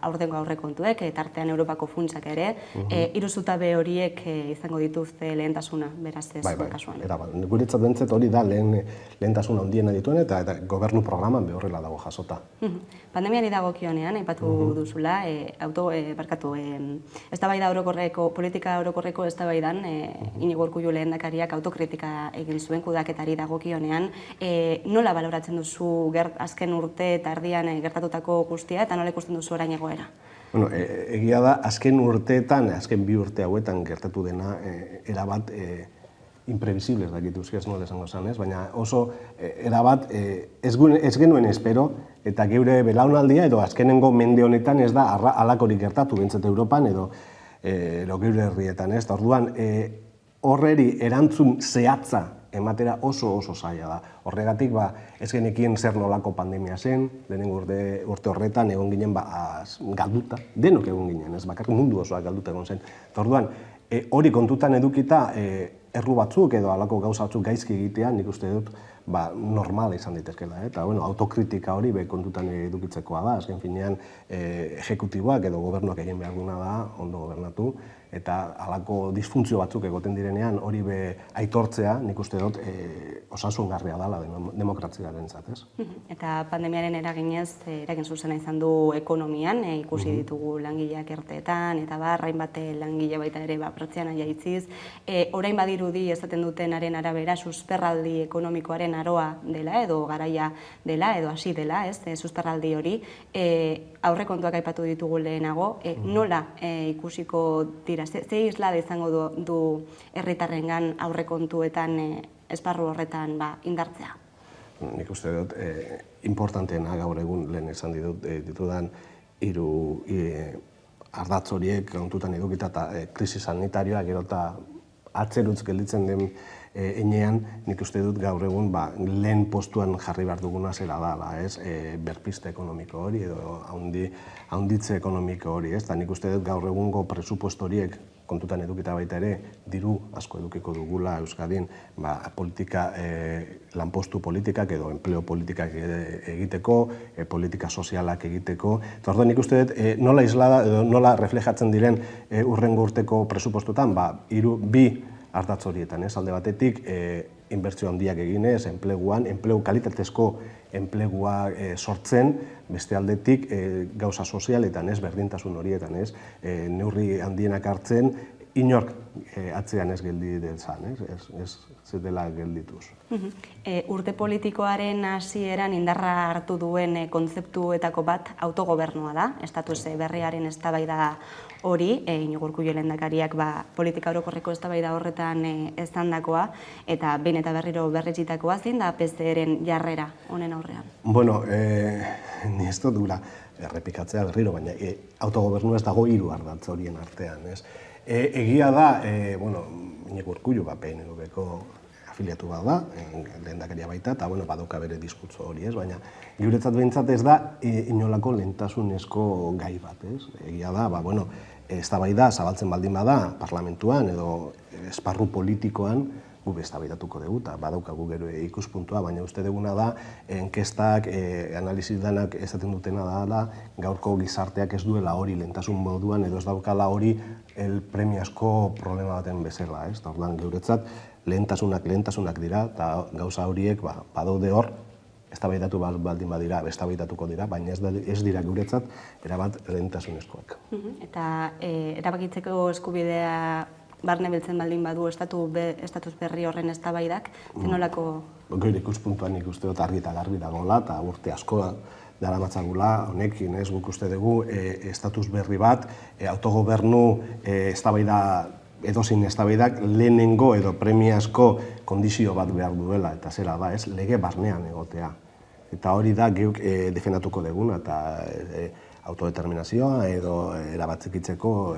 aurtengo aurrekontuek, tartean Europako funtsak ere. 3 zutabe horiek izango dituzte lehentasuna, beraz ez kasuan. Guretzat bentzet hori da lehentasuna handiena dituen eta gobernu programan behorrela dago jasota. Pandemiari dagokionean, aipatu duzula, eztabaida orokorreko, politika orokorreko eztabaidan, Inigo Urkullu lehendakariak autokritika egin zuen kudaketari dagokionean. Nola baloratzen duzu azken urte eta erdian gertatutako guztia eta nola ikusten duzu orain egoera? Egia da, azken urteetan, azken 2 urte hauetan gertatu dena erabat imprevisible, ez dakit euskaz nola esango zan, baina oso erabat ez genuen espero, eta geure belaunaldia edo azkenengo mende honetan ez da halakorik gertatu bintzat Europan edo geure herrietan, eta orduan horreri erantzun zehatza ematera oso zaila da. Horregatik ez genekien zer nolako pandemia zen, lehenengo urte horretan egon ginen galduta, denok egon ginen, ez bakarrik mundu osoa galduta egon zen. Orduan, hori kontutan edukita erru batzuk edo halako gauza batzuk gaizki egitea, nik uste dut normala izan daitezkeela. Eta autokritika hori kontutan edukitzekoa da, azken finean ejekutiboak edo gobernuak egin behar duna da, ondo gobernatu, eta halako disfuntzio batzuk egoten direnean hori aitortzea, nik uste dut osasungarria dela demokraziarentzat, ez? Eta pandemiaren eraginez, eragin zuzena izan du ekonomian, ikusi ditugu langileak erteetan, eta hainbat langile baita ere pertsiana jaitziz. Orain badirudi esaten dutenaren arabera susperraldi ekonomikoaren aroa dela, edo garaia dela, edo hasi dela, susperraldi hori. Aurrekontuak aipatu ditugu lehenago, nola ikusiko dira? Ze islada izango du herritarrengan aurrekontuetan esparru horretan indartzea? Nik uste dut, importanteena gaur egun lehen esan ditudan 3 ardatz horiek kontutan edukita eta krisi sanitarioa gero eta atzerutz gelditzen den enean nik uste dut gaur egun lehen postuan jarri behar duguna zera da, berpiste ekonomiko hori edo haunditze ekonomiko hori, eta nik uste dut gaur egungo presupuesto horiek kontutan edukita baita ere, diru asko edukiko dugula Euskadin lanpostu politikak edo enpleo politikak egiteko, politika sozialak egiteko. Eta orduan nik uste dut nola islada edo nola reflejatzen diren urrengo urteko presupuestotan, bi ardatz horietan, alde batetik inbertsio handiak eginez, enpleguan, kalitatezko enplegua sortzen, beste aldetik gauza sozialetan, berdintasun horietan, neurri handienak hartzen, inork atzean ez geldi dezan, ez dela geldituz. Urte politikoaren hasieran indarra hartu duen kontzeptuetako bat autogobernua da, estatus berriaren eztabaida hori, Iñigo Urkullu lehendakariak politika orokorreko eztabaida horretan esandakoa, eta behin eta berriro berretsitakoa zein da PSeren jarrera honen aurrean? Bueno, ni ez dut gura errepikatzea berriro, baina autogobernua ez dago hiru ardatz horien artean, ez? Egia da, Iñigo Urkullu PNV-ko afiliatu bat da, lehendakaria baita, eta badauka bere diskurtso hori, baina guretzat behintzat ez da inolako lehentasunezko gai bat, ez? Egia da, eztabaida zabaltzen baldin bada parlamentuan edo esparru politikoan gu eztabaidatuko dugu, eta badaukagu gero ikuspuntua, baina uste duguna da, enkestak, analizi danak esaten dutena da, gaurko gizarteak ez duela hori lehentasun moduan edo ez daukala hori premiazko problema baten bezala, ez? Orduan guretzat lehentasunak dira, eta gauza horiek badaude hor, eztabaidatu baldin badira, eztabaidatuko dira, baina ez dira guretzat erabat lehentasunezkoak. Eta erabakitzeko eskubidea barne biltzen baldin badu estatus berri horren eztabaidak, zenolako? Gure ikuspuntuan nik uste dut argi eta garbi dagoela, eta urte asko daramatzagula honekin, guk uste dugu estatus berri bat, autogobernu eztabaida edozein eztabaidak lehenengo edo premiazko kondizio bat behar duela, eta zera da, lege barnean egotea. Eta hori da geuk defendatuko duguna, eta autodeterminazioa edo erabatzekitzeko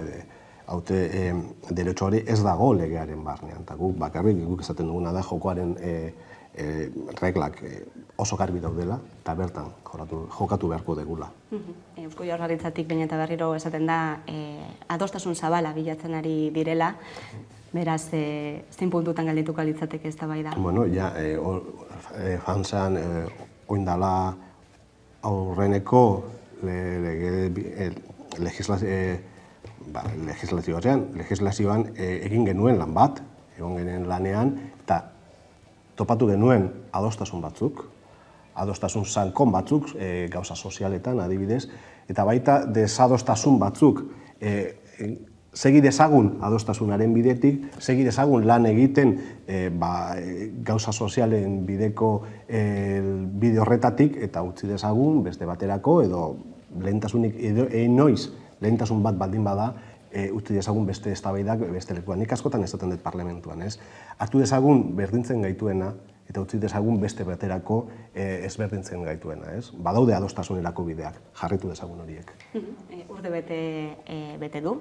derecho hori ez dago legearen barnean. Eta guk esaten duguna da jokoaren reglak oso garbi daudela, eta bertan jokatu beharko degula. Eusko Jaurlaritzatik behin eta berriro esaten da adostasun zabala bilatzen ari direla, beraz, zein puntutan galdituko litzateke eztabaida? Bueno, fanzan oindala aurreneko legislazioan egin genuen lan bat, egon genuen lanean, eta topatu genuen adostasun batzuk, adostasun sankon batzuk, gauza sozialetan adibidez, eta baita desadostasun batzuk, segi dezagun adostasunaren bidetik, segi dezagun lan egiten gauza sozialen bideko bide horretatik, eta utzi dezagun beste baterako, edo lehentasunik, inoiz lehentasun bat baldin bada, utzi dezagun beste eztabaidak beste lekuan. Nik askotan esaten dut parlamentuan, ez? Hartu dezagun berdintzen gaituena, eta utzi dezagun beste baterako ezberdintzen gaituena, ez? Badaude adostasunerako bideak, jarritu dezagun horiek. Urte bete du,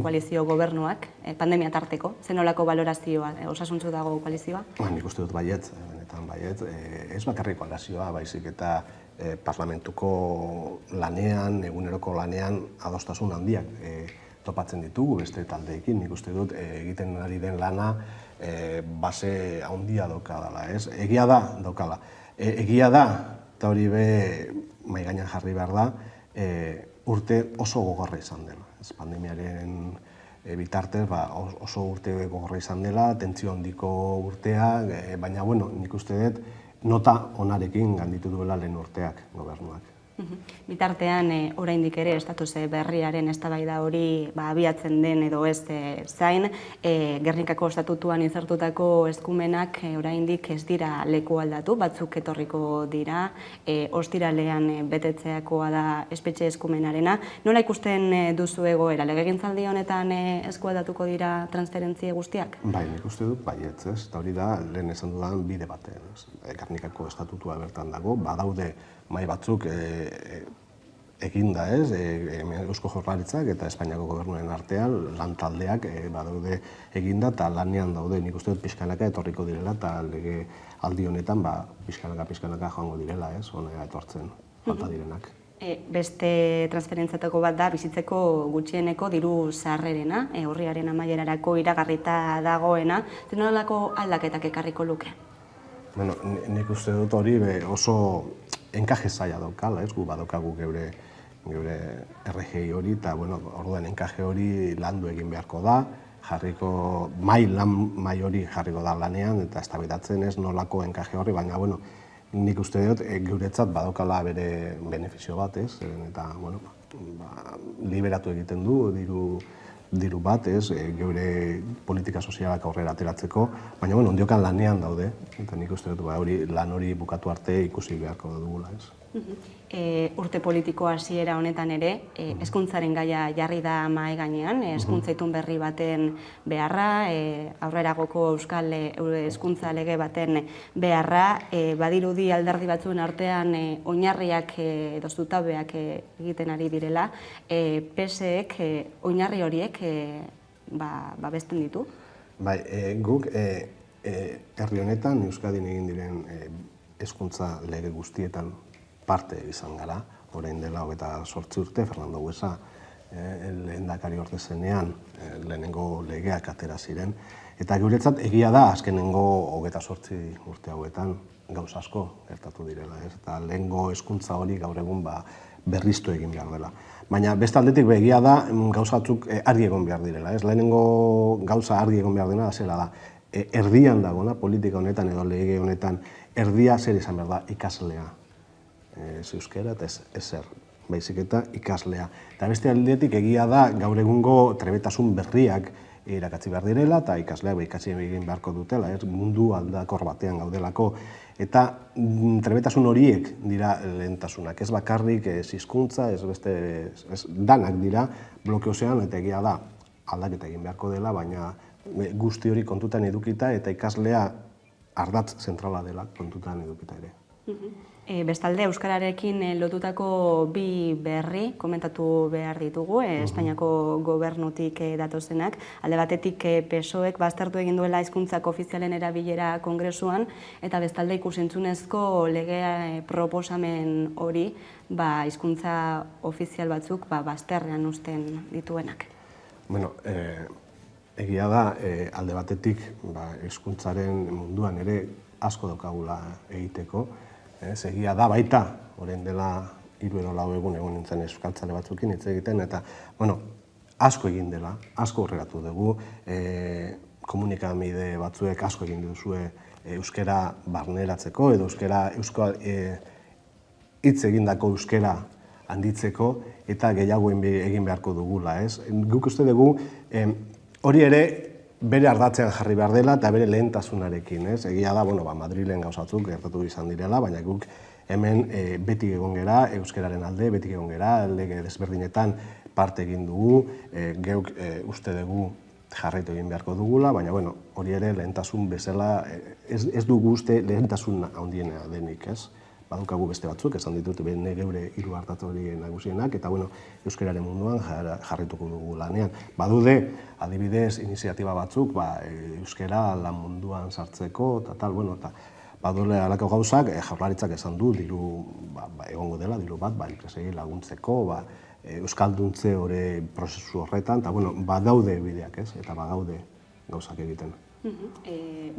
koalizio gobernuak, pandemia tarteko, zenolako valorazioa, osasuntzu dago koalizioa? Nik uste dut baietz, benetan baietz, ez bakarrik koalizioa, baizik eta parlamentuko lanean, eguneroko lanean adostasun handiak topatzen ditugu beste taldeekin. Nik uste dut egiten ari den lana base handia daukadala, ez? Egia da daukala. Egia da, eta hori be mahai gainean jarri behar da, urte oso gogorra izan dela. Pandemiaren bitartez oso urte gogorra izan dela, tentsio handiko urtea, baina nik uste dut nota onarekin ganditu duela lehen urteak gobernuak. Bitartean, oraindik ere, estatus berriaren eztabaida hori abiatzen den edo ez zain, Gernikako estatutuan izartutako eskumenak oraindik ez dira leku aldatu, batzuk etorriko dira, ostiralean betetzeakoa da espetxe eskumenarena. Nola ikusten duzu egoera, legegintzaldi honetan eskualdatuko dira transferentzia guztiak? Bai, nik uste dut baietz, ez? Eta hori da, lehen esan dudan bide batean. Gernikako estatutua bertan dago, badaude mahai batzuk eginda, ez? Eusko Jaurlaritzak eta Espainiako Gobernuen artean lantaldeak badaude eginda eta lanean daude. Nik uste dut pixkanaka etorriko direla eta lege aldi honetan pixkanaka joango direla, ez? Honera etortzen falta direnak. Beste transferentziatako bat da bizitzeko gutxieneko diru sarrerena, urriaren amaierarako iragarrita dagoena. Zenolako aldaketak ekarriko luke? Bueno, nik uste dut hori oso enkaje zaila daukala, ez? Gu badaukagu geure RGI hori, eta orduan enkaje hori landu egin beharko da, mai hori jarriko da lanean, eta eztabaidatzen ez nolako enkaje horri, baina, nik uste dut geuretzat badaukala bere benefizio bat, ez? Eta, liberatu egiten du diru bat, ez? Geure politika sozialak aurrera ateratzeko, baina, ondiokan lanean daude, eta nik uste dut lan hori bukatu arte ikusi beharko dugula, ez? Urte politiko hasiera honetan ere, hezkuntzaren gaia jarri da mahai gainean, hezkuntza itun berri baten beharra, aurreragoko euskal hezkuntza lege baten beharra, badirudi alderdi batzuen artean oinarriak edo zutabeak egiten ari direla, PSek oinarri horiek babesten ditu? Bai, guk herri honetan Euskadin egin diren hezkuntza lege guztietan parte izan gara, orain dela 28 urte, Fernando Buesa lehendakari orde zenean lehenengo legeak atera ziren, eta guretzat egia da azkenengo 28 urte hauetan gauza asko gertatu direla, eta lehengo hezkuntza hori gaur egun berriztu egin behar dela. Baina beste aldetik egia da gauzatzuk argi egon behar direla, lehenengo gauza argi egon behar dena zela da, erdian dagona politika honetan edo lege honetan, erdia zer izan behar da ikaslea. Ez euskera eta ezer, baizik eta ikaslea. Eta beste aldetik egia da gaur egungo trebetasun berriak irakatsi behar direla eta ikasleak ikasi egin beharko dutela, mundu aldakor batean gaudelako. Eta trebetasun horiek dira lehentasunak, ez bakarrik hizkuntza, ez beste danak dira blokeozean eta egia da aldaketa egin beharko dela, baina guzti hori kontutan edukita eta ikaslea ardatz zentrala dela kontutan edukita ere. Bestalde, euskararekin lotutako bi berri komentatu behar ditugu, Espainiako gobernutik datozenak. Alde batetik PSOEk baztertu egin duela hizkuntzak ofizialen erabilera kongresuan, eta bestalde ikusentzunezko lege proposamen hori hizkuntza ofizial batzuk bazterrean uzten dituenak. Egia da, alde batetik hizkuntzaren munduan ere asko daukagula egiteko. Egia da baita, orain dela 3-4 egun nintzen euskaltzale batzukin hitz egiten, eta asko egin dela, asko aurreratu dugu, komunikabide batzuek asko egin duzue euskara barneratzeko, edo hitz egindako euskara handitzeko, eta gehiago egin beharko dugula. Guk uste dugu, hori ere, bere ardatzean jarri behar dela eta bere lehentasunarekin. Egia da, Madrilen gauzatzuk gertatu izan direla, baina guk hemen beti egon gera, euskararen alde, beti egon gera, lege desberdinetan parte egin dugu, geuk uste dugu jarraitu egin beharko dugula, baina hori ere lehentasun bezala, ez dugu uste lehentasun handiena denik, ez? Badukagu beste batzuk, esan ditut geure 3 ardatz hori nagusienak, eta euskararen munduan jarrituko dugu lanean. Badude, adibidez, iniziatiba batzuk, euskara lan munduan sartzeko, eta tal, eta badule halako gauzak, Jaurlaritzak esan du, egongo dela, diru bat, enpresei laguntzeko, euskalduntze hori prozesu horretan, eta badaude bideak, eta bagaude gauzak egiten.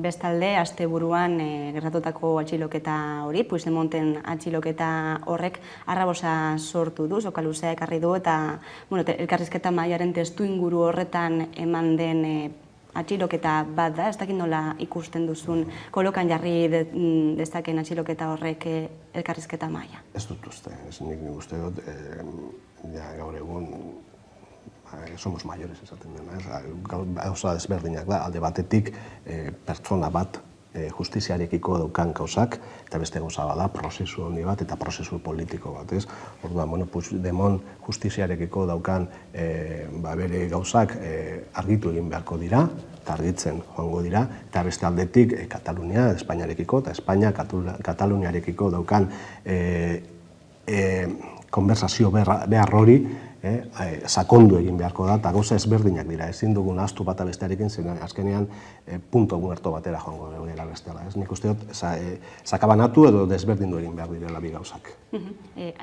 Bestalde, asteburuan gertatutako atxiloketa hori, Puigdemonten atxiloketa horrek arrabosa sortu du, soka luzea ekarri du, eta elkarrizketa mahaiaren testuinguru horretan eman den atxiloketa bat da, ez dakit nola ikusten duzun kolokan jarri dezaken atxiloketa horrek elkarrizketa mahaia? Ez dut uste, nik uste dut, gaur egun, somos mayores esaten dena, gauza desberdinak da, alde batetik pertsona bat justiziarekiko daukan gauzak, eta beste gauza bada prozesu handi bat eta prozesu politiko bat, ez? Orduan, Puigdemont justiziarekiko daukan bere gauzak argitu egin beharko dira, eta argitzen joango dira, eta beste aldetik Katalunia, Espainiarekiko, eta Espainia Kataluniarekiko daukan konversazio behar hori sakondu egin beharko da, eta gauza ezberdinak dira, ezin dugun ahaztu bata bestearekin, zen azkenean punto muerto batera joango gehiela bestela. Nik uste dut, sakabanatu edo desberdindu egin behar direla bi gauzak.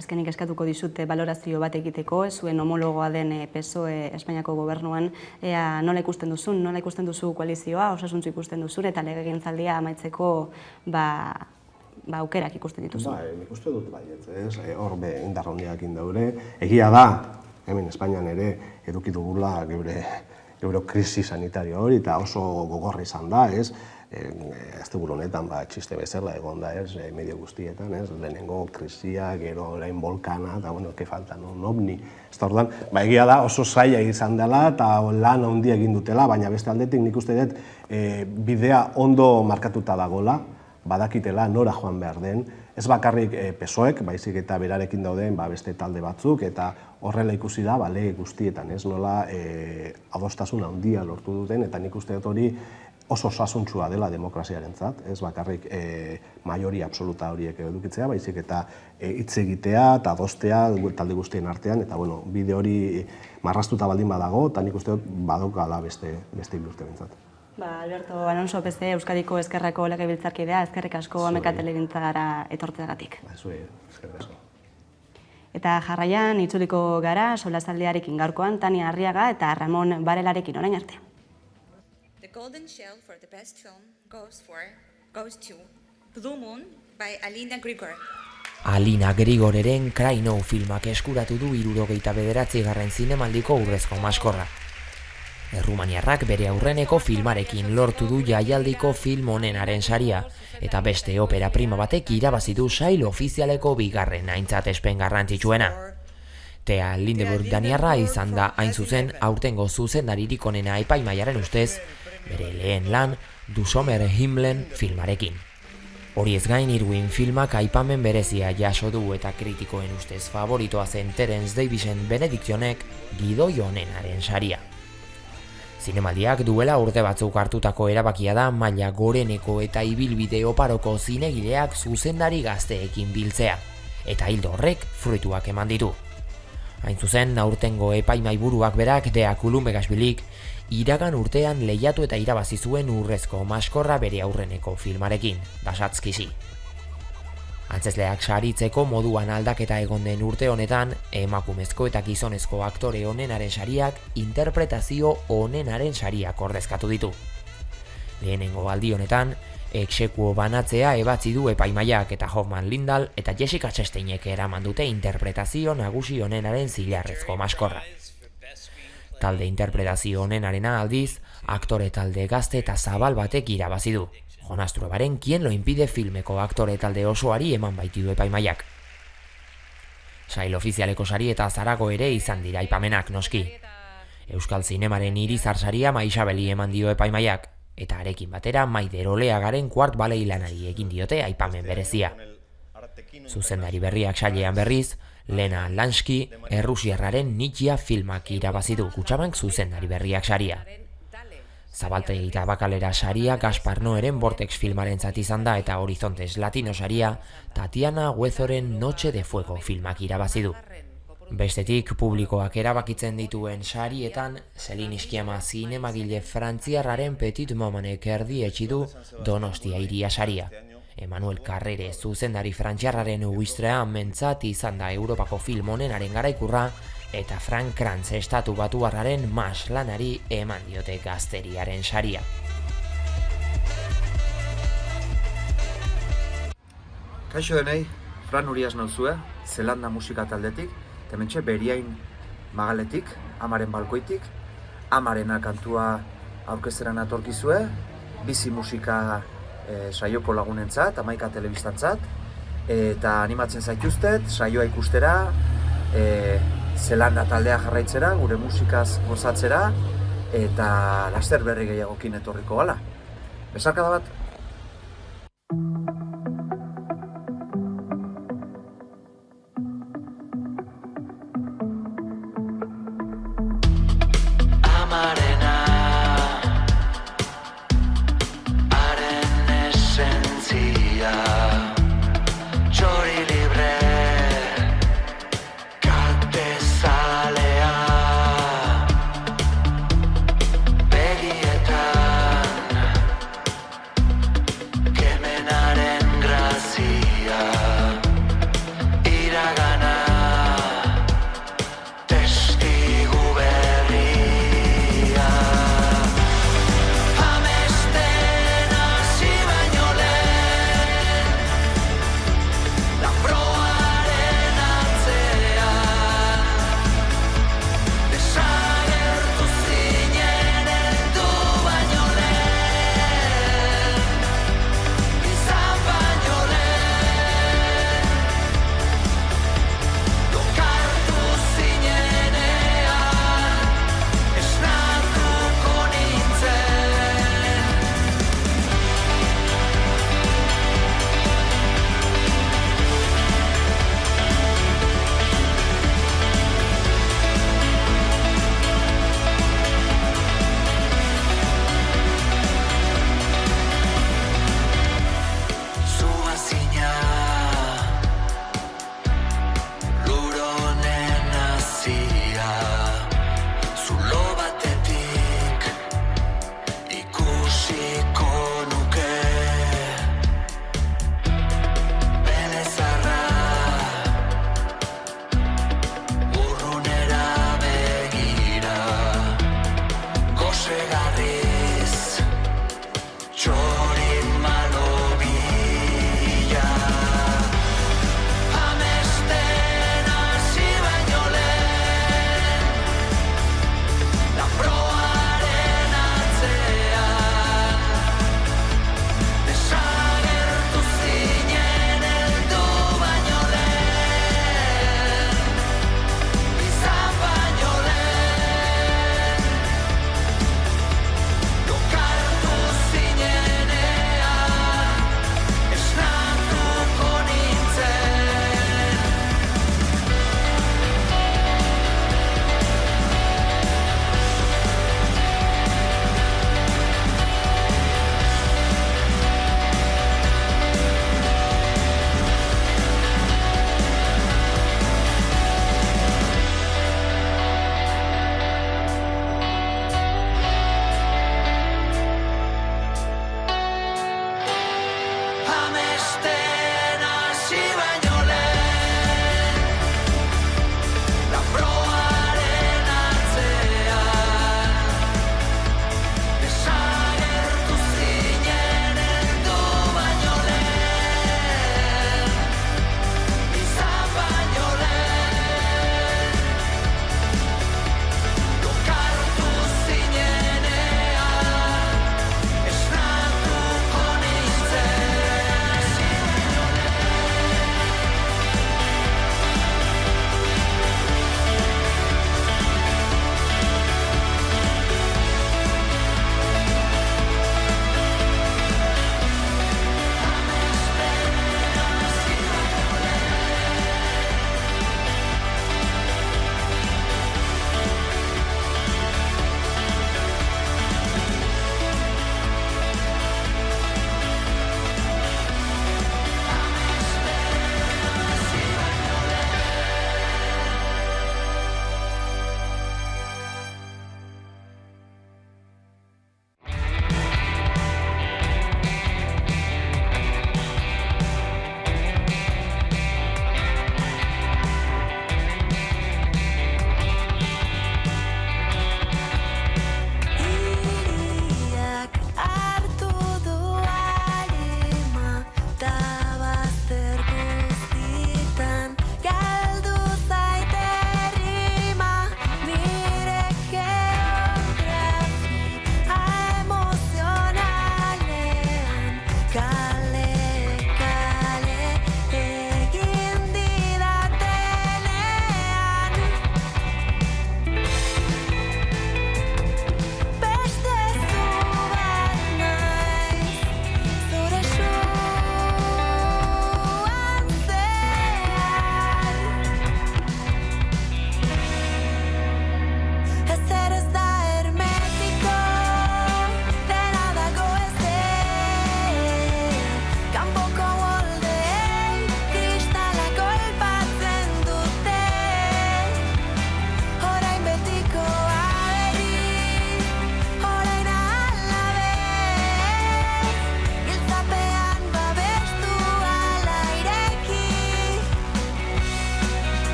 Azkenik eskatuko dizute balorazio bat egiteko, zuen homologoa den PSOE Espainiako gobernuan, nola ikusten duzu koalizioa, osasuntzu ikusten duzun, eta legegintzaldia amaitzeko aukerak ikusten dituzu. Nik uste dut baiet, hor indar handiak daure. Egia da, hemen Espainian ere eduki dugula geure krisi sanitario hori, eta oso gogorra izan da, asteburu honetan txiste bezala egon da, medio guztietan, lehenengo krisia, gero orain volkana, eta bueno, ke falta, un ovni. Ez da orduan, egia da oso zaila izan dela, eta lan handia egin dutela, baina beste aldetik nik uste dut bidea ondo markatuta dagoela, badakitela nora joan behar den, ez bakarrik PSOEk, baizik eta berarekin dauden beste talde batzuk, eta horrela ikusi da lege guztietan, nola adostasun handia lortu duten, eta nik uste dut hori oso osasuntsua dela demokraziarentzat, ez bakarrik maioria absoluta horiek edukitzea, baizik eta hitz egitea eta adostea talde guztien artean, eta bide hori marraztuta baldin badago, eta nik uste dut badaukala beste urte bintzat. Alberto Alonso, PC Euskadiko Ezkerrako legebiltzarkidea, eskerrik asko Ameka Telegintzara etortzeagatik. Zuei, eskerrik asko. Eta jarraian itzuliko gara solasaldiarekin gaurkoan Tania Arriaga eta Ramon Barelarekin orain arte. The Golden Shell for the best film goes to Blue Moon by Alina Grigor. Alina Grigoreren Cry No filmak eskuratu du 79. zinemaldiko urrezko maskorra. Errumaniarrak bere aurreneko filmarekin lortu du jaialdiko film onenaren saria, eta beste opera prima batek irabazi du sail ofizialeko bigarren aintzatespen garrantzitsuena. Thea Lindeburg daniarra izan da hain zuzen aurtengo zuzendaririk onena epaimahaiaren ustez, bere lehen lan Du Sommer Himmelen filmarekin. Horiez gain Irwin filmak aipamen berezia jaso du eta kritikoen ustez favoritoa zen Terence Davisen Benedictionek gidoi onenaren saria. Zinemaldiak duela urte batzuk hartutako erabakia da maila goreneko eta ibilbide oparoko zinegileak zuzendari gazteekin biltzea, eta hildo horrek fruituak eman ditu. Hain zuzen, aurtengo epaimahaiburuak berak Deak Ulumbegasbilik iragan urtean lehiatu eta irabazi zuen urrezko maskorra bere aurreneko filmarekin, Dasatzkisi. Antzezleak saritzeko moduan aldaketa egon den urte honetan, emakumezko eta gizonezko aktore onenaren sariak interpretazio onenaren sariak ordezkatu ditu. Lehenengo aldi honetan, exekuo banatzea ebatzi du epaimaiak eta Hoffman Lindahl eta Jessica Chastainek eraman dute interpretazio nagusi onenaren zilarrezko maskorra. Talde interpretazio onenarena aldiz, aktore talde gazte eta zabal batek irabazi du. Jonas Truebaren Quien lo impide filmeko aktore talde osoari eman baitidu epaimaiak. Sail ofizialeko sari eta Zarago ere izan dira aipamenak noski. Euskal Zinemaren Irizar saria Maisabeli eman dio epaimaiak, eta arekin batera Maider Oleagaren Kuart Balei lanari egin diote aipamen berezia. Zuzendari berriak sailean berriz, Lena Lansky errusiarraren Nitzia filmak irabazi du Kutxabank zuzendari berriak saria. Zabaltegi eta Bakalera saria Gaspar Noeren Vortex filmarentzat izan da eta Horizontes Latino saria Tatiana Huezoren Noche de Fuego filmak irabazi du. Bestetik, publikoak erabakitzen dituen sarietan, Celine Sciamma zinemagile frantziarraren Petit Mamanek erdietsi du Donostia hiria saria. Emmanuel Carrere zuzendari frantziarraren Uistrea mentzat izan da Europako film onenaren garaikurra, eta Frank Kranz estatu batuarraren Mas lanari eman diote gazteriaren saria. Kaixo denei, Fran Urias nauzue, Zelanda musika taldetik, hementxe Beriain Magaletik, Amaren balkoitik, Amarena kantua aurkezteran atorkizue, bizi musika saioko lagunentzat, Amaika telebistantzat, eta animatzen zaituztet, saioa ikustera, Zelanda taldea jarraitzera, gure musikaz gozatzera, eta laster berri gehiagokin etorriko gala. Besarkada bat!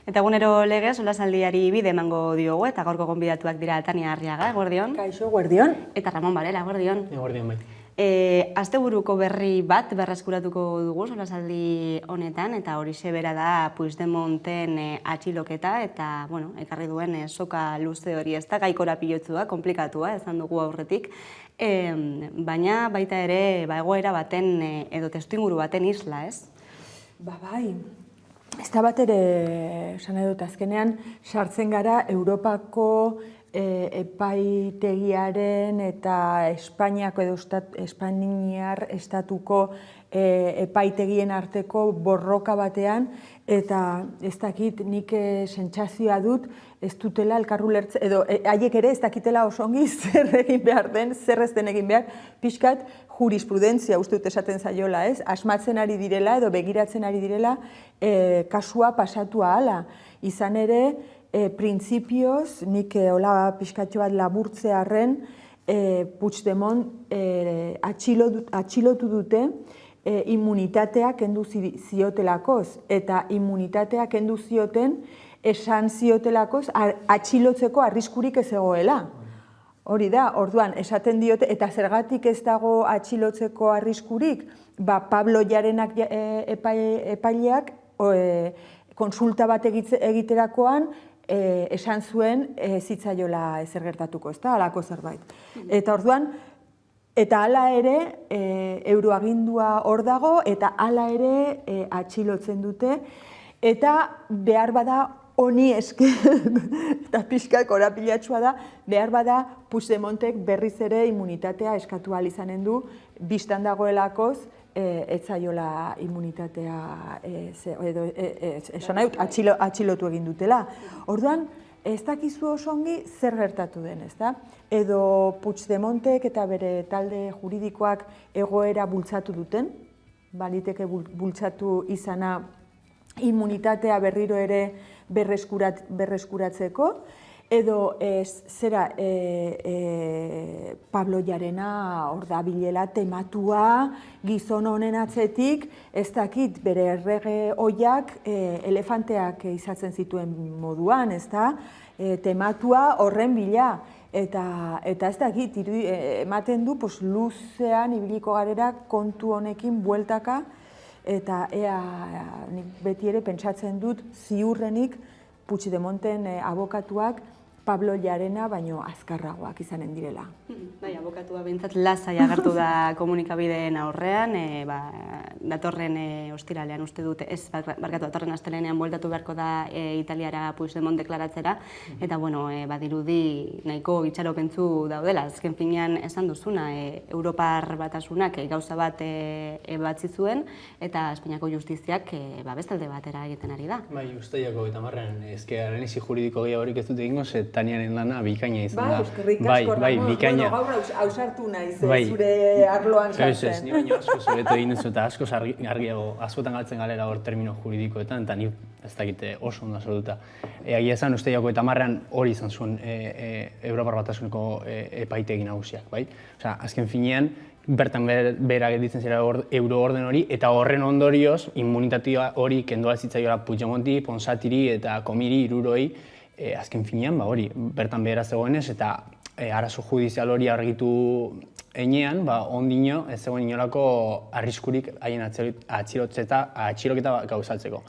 Eta egunero legez, solasaldiari bide emango diogu, eta gaurko gonbidatuak dira Tania Arriaga, eguerdion. Kaixo, eguerdion. Eta Ramon Varela, eguerdion. Eguerdion bai. Asteburuko berri bat berreskuratuko dugu solasaldi honetan, eta horixe bera da Puigdemonten atxiloketa, eta, ekarri duen soka luze hori, ez da gaikora pilotzua, komplikatua, esan dugu aurretik, baina baita ere egoera baten edo testuinguru baten isla, ez? Bai, ez da bat ere, esan edut azkenean, sartzen gara Europako epaitegiaren eta Espainiako edo Espainiar estatuko epaitegien arteko borroka batean, eta ez dakit nik sentsazioa dut ez dutela elkar ulertzen, edo haiek ere ez dakitela oso ongi zer egin behar den, zer ez den egin behar, pixkat jurisprudentzia uste dut esaten zaiola, ez? Asmatzen ari direla edo begiratzen ari direla kasua pasatua hala. Izan ere, printzipioz, nik hola pixkatxo bat laburtzearren, Puigdemont atxilotu dute immunitatea kendu ziotelakoz, eta immunitatea kendu zioten esan ziotelakoz atxilotzeko arriskurik ez egoela. Hori da, orduan, esaten diote, eta zergatik ez dago atxilotzeko arriskurik, Pablo Llarenak epaileak konsulta bat egiterakoan esan zuen zitzaiola ezer gertatuko, ez da, halako zerbait. Eta orduan, eta hala ere, euroagindua hor dago, eta hala ere atxilotzen dute, eta behar bada honi eske, eta pixka korapilatxua da, behar bada Puigdemontek berriz ere immunitatea eskatu ahal izanen du, bistan dagoelakoz, ez zaiola immunitatea, esan nahi, atxilotu egin dutela. Orduan, ez dakizu oso ongi zer gertatu den, ez da? Edo Puigdemontek eta bere talde juridikoak egoera bultzatu duten, baliteke bultzatu izana immunitatea berriro ere berreskuratzeko, edo zera Pablo Llarena hor da bilela tematua gizon honen atzetik, ez dakit bere errege oiak elefanteak izatzen zituen moduan, ez da, tematua horren bila. Eta ez dakit, ematen du luzean ibiliko garera kontu honekin bueltaka, eta nik beti ere pentsatzen dut ziurrenik Puigdemonten abokatuak Pablo Llarena baino azkarragoak izanen direla. Bai, abokatua behintzat lasai agertu da komunikabideen aurrean, datorren ostiralean uste dute, datorren astelenean bueltatu beharko da Italiara Puigdemont deklaratzera, eta badirudi nahiko itxaropentzu daudela, azken finean esan duzuna, Europar batasunak gauza bat ebatzi zuen, eta Espainiako justiziak bestalde batera egiten ari da. Bai, ustailako eta marrean, analizi juridiko gehiagorik ez dute egingo, Taniaren lana bikaina izan da. Eskerrik asko, Ramon. Gaur hausartu naiz, zure arloan sartzen. Ni baino asko zoretu egin duzu eta asko argiago, askotan galtzen galera hor termino juridikoetan, eta ni ez dakite oso ondo azalduta. Egia esan, ustailako eta marrean hori izan zuen Europar Batasuneko epaitegi nagusiak, bai? Osea, azken finean, bertan behera gelditzen zera euroorden hori, eta horren ondorioz, immunitatea hori kendu zitzaiola Puigdemonti, Ponsatiri eta Komiri hiruroi, azken finean, hori, bertan behera zegoenez, eta arazo judizial hori argitu enean, ondino ez zegoen inolako arriskurik haien atxiloketa gauzatzeko.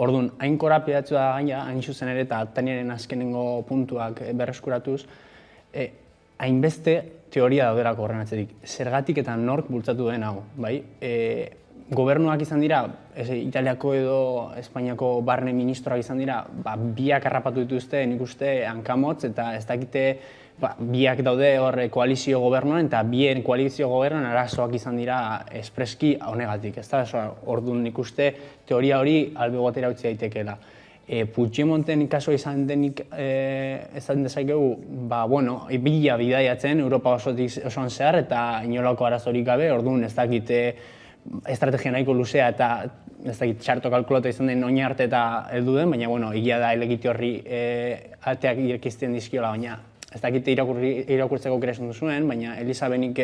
Orduan, hain korapilatzu da gaina, hain zuzen ere, eta Taniaren azkenengo puntuak berreskuratuz, hainbeste teoria dauderako horren atzetik. Zergatik eta nork bultzatu den hau, bai? Gobernuak izan dira, Italiako edo Espainiako barne ministroak izan dira, biak harrapatu dituzte, nik uste hankamotz, eta ez dakite biak daude hor koalizio gobernuan, eta bien koalizio gobernuan arazoak izan dira espreski honegatik. Orduan nik uste teoria hori albo batera utzi daitekeela. Puigdemonten kasua izan denik esan dezakegu, bila bidaiatzen Europa osoan zehar, eta inolako arazorik gabe, orduan ez dakite estrategia nahiko luzea eta ez dakit txarto kalkulatu izan den oin arte eta heldu den, baina egia da elegite horri ateak irekizten dizkiola, baina ez dakit irakurtzeko keresun duzuen, baina Elisabenik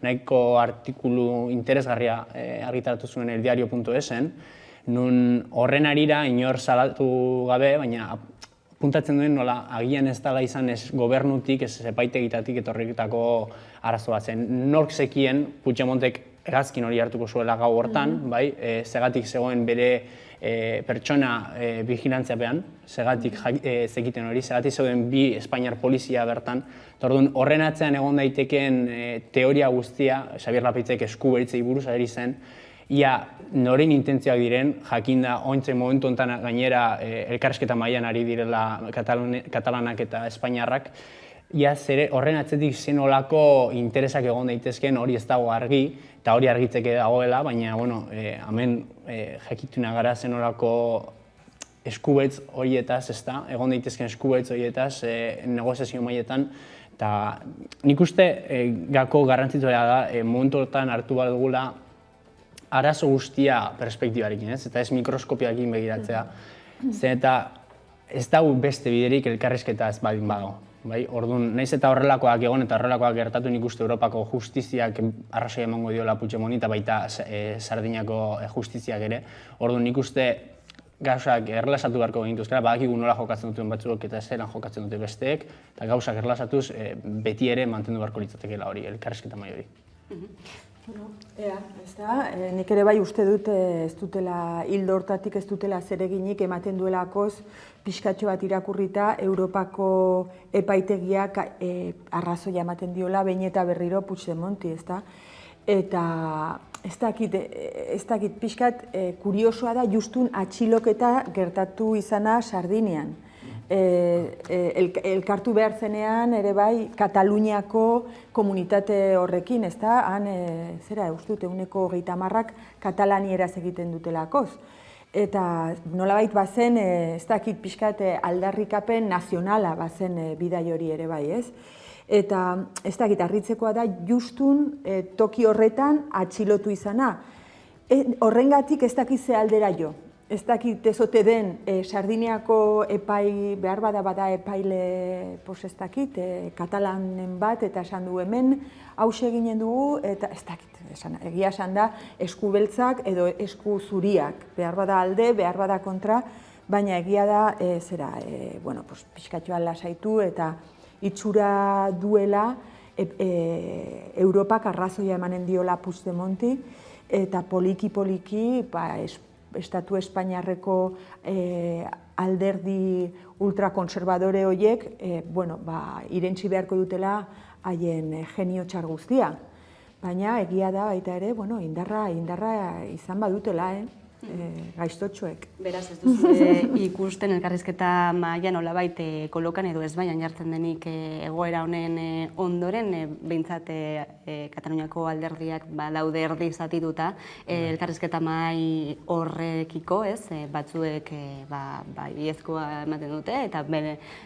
nahiko artikulu interesgarria argitaratu zuen eldiario.esen, nun horren arira inor salatu gabe, baina puntatzen duen nola agian ez dela izan ez gobernutik, ez epaitegitatik etorriketako arazo bat zen. Nork zekien Puigdemontek hegazkin hori hartuko zuela gau hortan, bai, zegatik zegoen bere pertsona vigilantziapean, zegatik zekiten hori, zegatik zegoen bi Espainiar polizia bertan. Orduan, horren atzean egon daitekeen teoria guztia, Xabier Lapaitzek eskuberitzei buruz ari zen, ia noren intentzioak diren, jakinda ointzen momentu honetan gainera elkarrizketa mailan ari direla katalanak eta espainiarrak, ia horren atzetik zen olako interesak egon daitezken hori ez dago argi, eta hori argitzeke dagoela, baina, bueno, hemen jakituna gara zen olako eskubetz horietaz, ez da, egon daitezken eskubetz horietaz negoziazio mailetan, eta nik uste gako garrantzitsua da momentu horretan hartu bat dugula arazo guztia perspektibarekin, ez? Eta ez mikroskopiarekin begiratzea. Zer eta ez dago beste biderik elkarrizketa ez badin badago. Orduan, nahiz eta horrelakoak egon eta horrelakoak gertatu nik uste Europako justiziak arrazoi emango diola Puigdemoni eta baita Sardiniako justiziak ere. Orduan, nik uste gauzak erlasatu beharko gintuzkera, badakigu nola jokatzen duten batzuk eta zelan jokatzen dute besteek, eta gauzak erlasatuz beti ere mantendu beharko litzatekeela hori, elkarrizketa mai hori. Ez da, nik ere bai uste dut ez dutela hildo hortatik ez dutela zereginik ematen duelakoz pixkatxo bat irakurrita Europako epaitegiak arrazoia ematen diola behin eta berriro Puigdemonti, ez da? Eta ez dakit pixkat kuriosoa da justun atxiloketa gertatu izana Sardinian. Elkartu behar zenean, ere bai, Kataluniako komunitate horrekin, ez da? Han, zera, uste dute, 30% katalanieraz egiten dutelakoz. Eta nolabait bazen, ez dakit pixkat aldarrikapen nazionala bazen bidai hori ere bai, ez? Eta ez dakit, harritzekoa da, justun toki horretan atxilotu izana. Horrengatik ez dakit ze aldera jo. Ez dakit ezote den Sardiniako epai, behar bada epaile, ez dakit, katalanen bat, eta esan du hemen, hause eginen dugu, eta ez dakit, egia esan da, esku beltzak edo esku zuriak, behar bada alde, behar bada kontra, baina egia da, pixkatxoan lasaitu eta itxura duela Europak arrazoia emanen diola Puigdemonti, eta poliki-poliki, Estatu Espainiarreko alderdi ultrakonservadore horiek irentsi beharko dutela haien genio txar guztia. Baina egia da baita ere, indarra izan badutela, gaiztotxoek. Beraz, ez duzu ikusten elkarrizketa mailan nolabait kolokan edo ez baian jartzen denik egoera honen ondoren, behintzat Kataluniako alderdiak daude erdi zatituta elkarrizketa mai horrekiko, ez? Batzuek baiezkoa ematen dute eta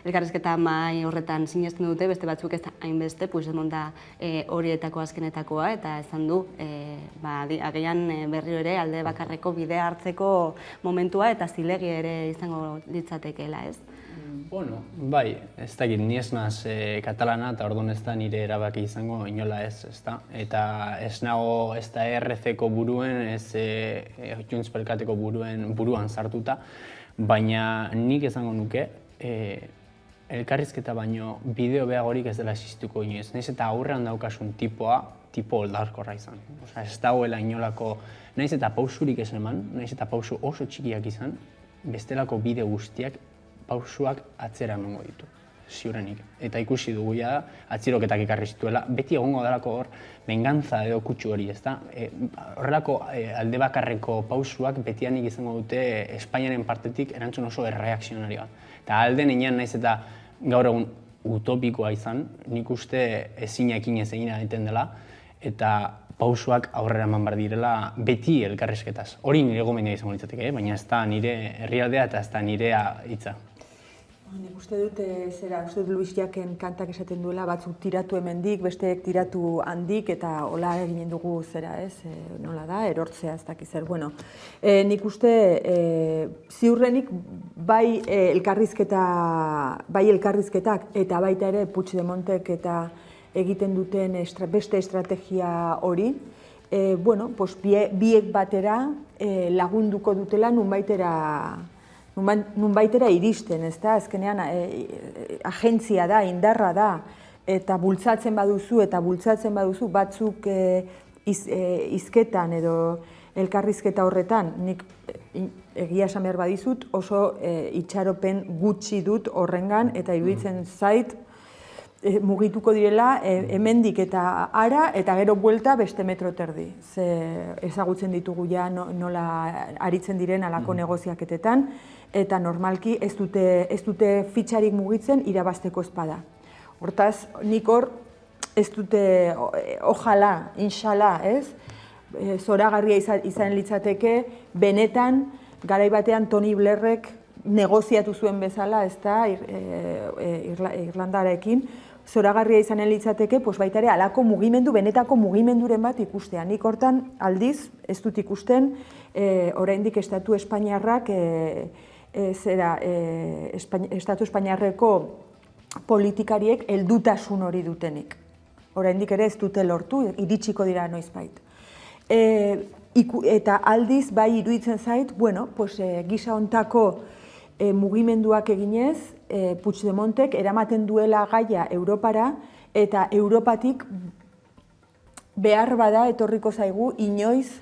elkarrizketa mai horretan sinesten dute, beste batzuk ez hainbeste, Puigdemont da horietako azkenetakoa eta esan du agian berriro ere alde bakarreko bidea hartzeko momentua eta zilegi ere izango litzatekeela, ez? Bueno, bai, ez dakit, ni ez naz katalana eta orduan ez da nire erabaki izango inola ez da. Eta ez nago ez da ERC-ko buruen, ez Junts Pelkateko buruan sartuta, baina nik esango nuke elkarrizketa baino bideo behagorik ez dela existuko inoiz. Naiz eta aurrean daukasun tipo oldarkorra izan. Ez dagoela inolako, naiz eta pausurik ez eman, naiz eta pausu oso txikiak izan, bestelako bide guztiak pausuak atzera emango ditu, ziurrenik. Eta ikusi dugu da, atziroketak ekarri zituela, beti egongo dalako hor, bengantza edo kutsu hori, ez da? Horrelako alde bakarreko pausuak betianik izango dute Espainiaren partetik erantzun oso erreakzionari bat. Eta alde nenean naiz eta gaur egun utopikoa izan, nik uste ezinekin ez egin egiten dela, eta pausuak aurrera eman behar direla beti elkarrizketaz. Hori nire gomendioa izango litzateke, baina ez da nire herrialdea eta ez da nirea hitza. Nik uste dut Luis Jaken kantak esaten duela, batzuk tiratu hemendik, besteek tiratu handik, eta hola eginen dugu nola da, erortzea ez dakiz zer. Nik uste ziurrenik bai elkarrizketak eta baita ere Puigdemontek eta egiten duten beste estrategia hori, biek batera lagunduko dutela nunbaitera iristen, ezta? Azkenean agentzia da, indarra da, eta bultzatzen baduzu batzuk hizketan edo elkarrizketa horretan, nik egia esan behar badizut, oso itxaropen gutxi dut horrengan, eta iruditzen zait mugituko direla hemendik eta ara, eta gero buelta beste metro terdi. Ezagutzen ditugu ja nola aritzen diren alako negoziaketetan, eta normalki ez dute fitxarik mugitzen irabazteko espada. Hortaz, nik hor ez dute, ojala, inshala, ez? Zoragarria izan litzateke, benetan, garai batean Tony Blairrek negoziatu zuen bezala, ez da, Irlandarekin, zoragarria izan litzateke, baita ere, alako mugimendu, benetako mugimenduren bat ikustea. Nik hortan, aldiz, ez dut ikusten, oraindik estatu Espainiarrak, estatu Espainiarreko politikariek heldutasun hori dutenik. Oraindik ere ez dute lortu, iritsiko dira noizbait. Eta aldiz, bai iruditzen zait, gisa hontako mugimenduak eginez, Puigdemontek eramaten duela gaia Europara, eta Europatik behar bada etorriko zaigu inoiz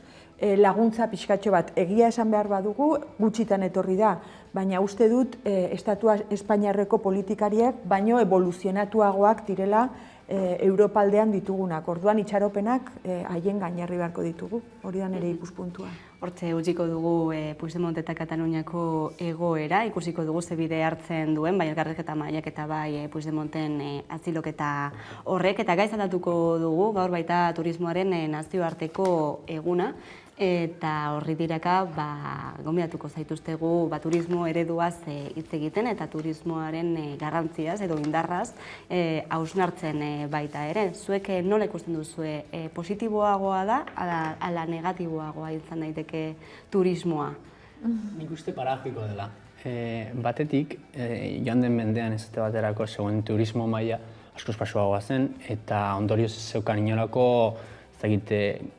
laguntza pixkatxo bat. Egia esan behar badugu, gutxitan etorri da, baina uste dut Estatu Espainiarreko politikariak baino evoluzionatuagoak direla Europaldean ditugunak. Orduan itxaropenak haien gainarri beharko ditugu, hori da nire ikuspuntua. Hortze utziko dugu Puigdemont eta Kataluniako egoera, ikusiko dugu ze bide hartzen duen, bai elkarrizketa mailak eta bai Puigdemonten atziloketa horrek, eta gaiz aldatuko dugu gaur baita turismoaren nazioarteko eguna, eta horri diraka gonbidatuko zaituztegu turismo ereduaz hitz egiten eta turismoaren garrantziaz edo indarraz hausnartzen baita ere. Zuek nola ikusten duzue, positiboagoa da ala negatiboagoa izan daiteke turismoa? Nik uste paragrafiko dela. Batetik, joan den mendean ez baterako zegoen turismo maila askoz pasuagoa zen, eta ondorioz zeukan inolako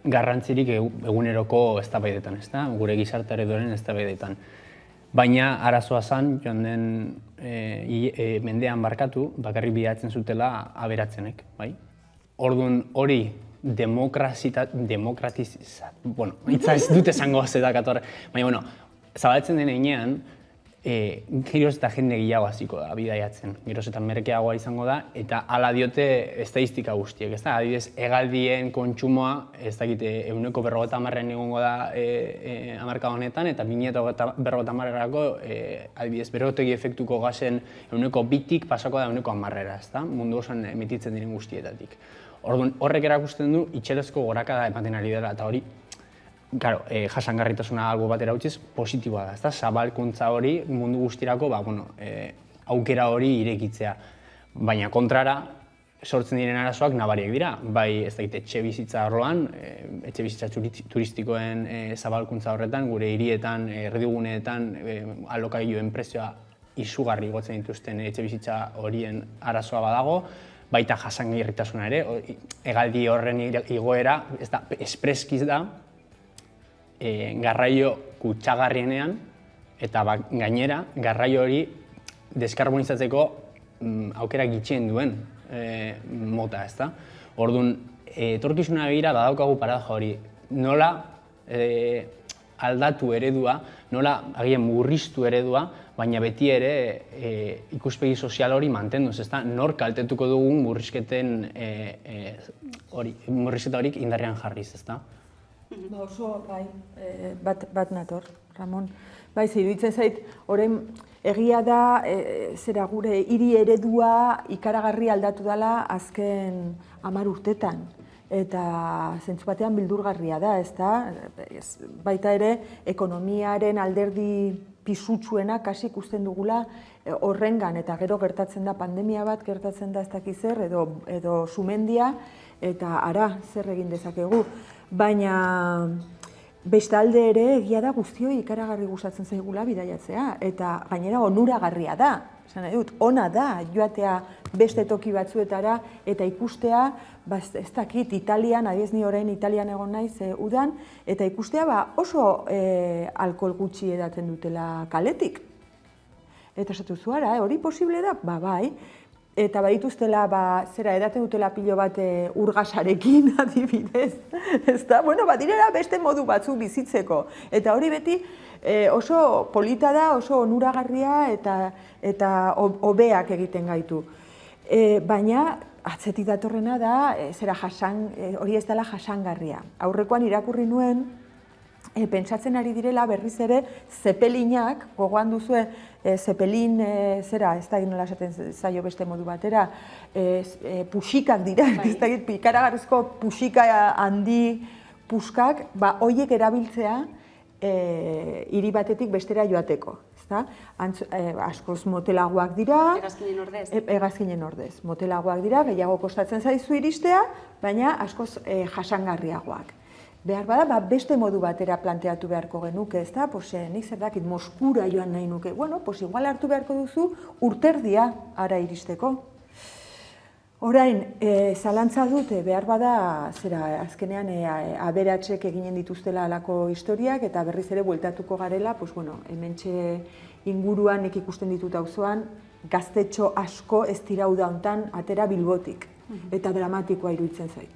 garrantzirik eguneroko eztabaidetan, gure gizarte ereduaren eztabaidetan. Baina arazoa zen, joan den mendean barkatu, bakarrik bidatzen zutela aberatzenek. Orduan hori hitza ez dut esango zetak atorre, baina zabaltzen den heinean, geroz eta jende gehiago hasiko da bidaiatzen, geroz eta merkeagoa izango da, eta hala diote estadistika guztiek, ez da? Adibidez, hegaldien kontsumoa, ez dakite, 150 egongo da hamarkada honetan, eta 250 adibidez, berotegi efektuko gasen 2tik pasako da 10%, ez da? Mundu osoan emititzen diren guztietatik. Orduan, horrek erakusten du, itxelezko gorakada ematen ari dela, eta hori, jasangarritasuna albo batera utziz, positiboa da, ezta? Zabalkuntza hori mundu guztirako aukera hori irekitzea. Baina kontrara, sortzen diren arazoak nabariak dira. Bai, ez dakit, etxe bizitza arloan, etxe bizitza turistikoen zabalkuntza horretan, gure hirietan, erdiguneetan, alokailoen prezioa izugarri igotzen dituzten etxe bizitza horien arazoa badago, baita jasangarritasuna ere, hegaldi horren igoera, ez da, espreskiz da, garraio kutsagarrienean, eta gainera, garraio hori deskarbonizatzeko aukera gitxien duen mota, ez da? Orduan, etorkizuna begira badaukagu paradoxa hori, nola aldatu eredua, nola agian murriztu eredua, baina beti ere ikuspegi sozial hori mantenduz, ez da? Nor kaltetuko dugun murrizketa horik indarrean jarriz, ez da? Oso, bai, bat nator, Ramon. Bai, iruditzen zait, orain egia da, gure hiri eredua ikaragarri aldatu dela azken 10 urtetan. Eta zentzu batean bildurgarria da, ez da? Baita ere, ekonomiaren alderdi pisutsuena kasi ikusten dugula horrengan, eta gero gertatzen da pandemia bat, gertatzen da ez dakiz zer, edo sumendia, eta ara, zer egin dezakegu. Baina bestalde ere egia da guztioi ikaragarri gustatzen zaigula bidaiatzea, eta gainera onuragarria da. Esan nahi dut, ona da joatea beste toki batzuetara eta ikustea, ez dakit, Italian, adiez ni orain Italian egon naiz udan, eta ikustea oso alkohol gutxi edaten dutela kaletik. Eta esatu zuara, hori posible da? Bai. Eta badituztela, zera, edaten dutela pilo bat urgasarekin, adibidez. Ezta? Bueno, badirela beste modu batzu bizitzeko. Eta hori beti oso polita da, oso onuragarria eta hobeak egiten gaitu. Baina, atzetik datorrena da, hori ez dela jasangarria. Aurrekoan irakurri nuen, pentsatzen ari direla berriz ere zepelinak, gogoan duzue, zepelin, zera, ez da nola esaten zaio beste modu batera, puxikak dira, ez da ikaragarrizko puxika handi puskak, horiek erabiltzea hiri batetik bestera joateko. Askoz motelagoak dira, hegazkinen ordez, motelagoak dira, gehiago kostatzen zaizu iristea, baina askoz jasangarriagoak. Behar bada, beste modu batera planteatu beharko genuke, ez da? Nik zer dakit, Moskura joan nahi nuke. Bueno, igual hartu beharko duzu urterdia ara iristeko. Orain, zalantza dute, behar bada, azkenean aberatsek eginen dituztela alako historiak, eta berriz ere bueltatuko garela, hementxe inguruan nik ikusten ditut auzoan, gaztetxo asko ez dira uda hontan atera Bilbotik, eta dramatikoa iruditzen zait.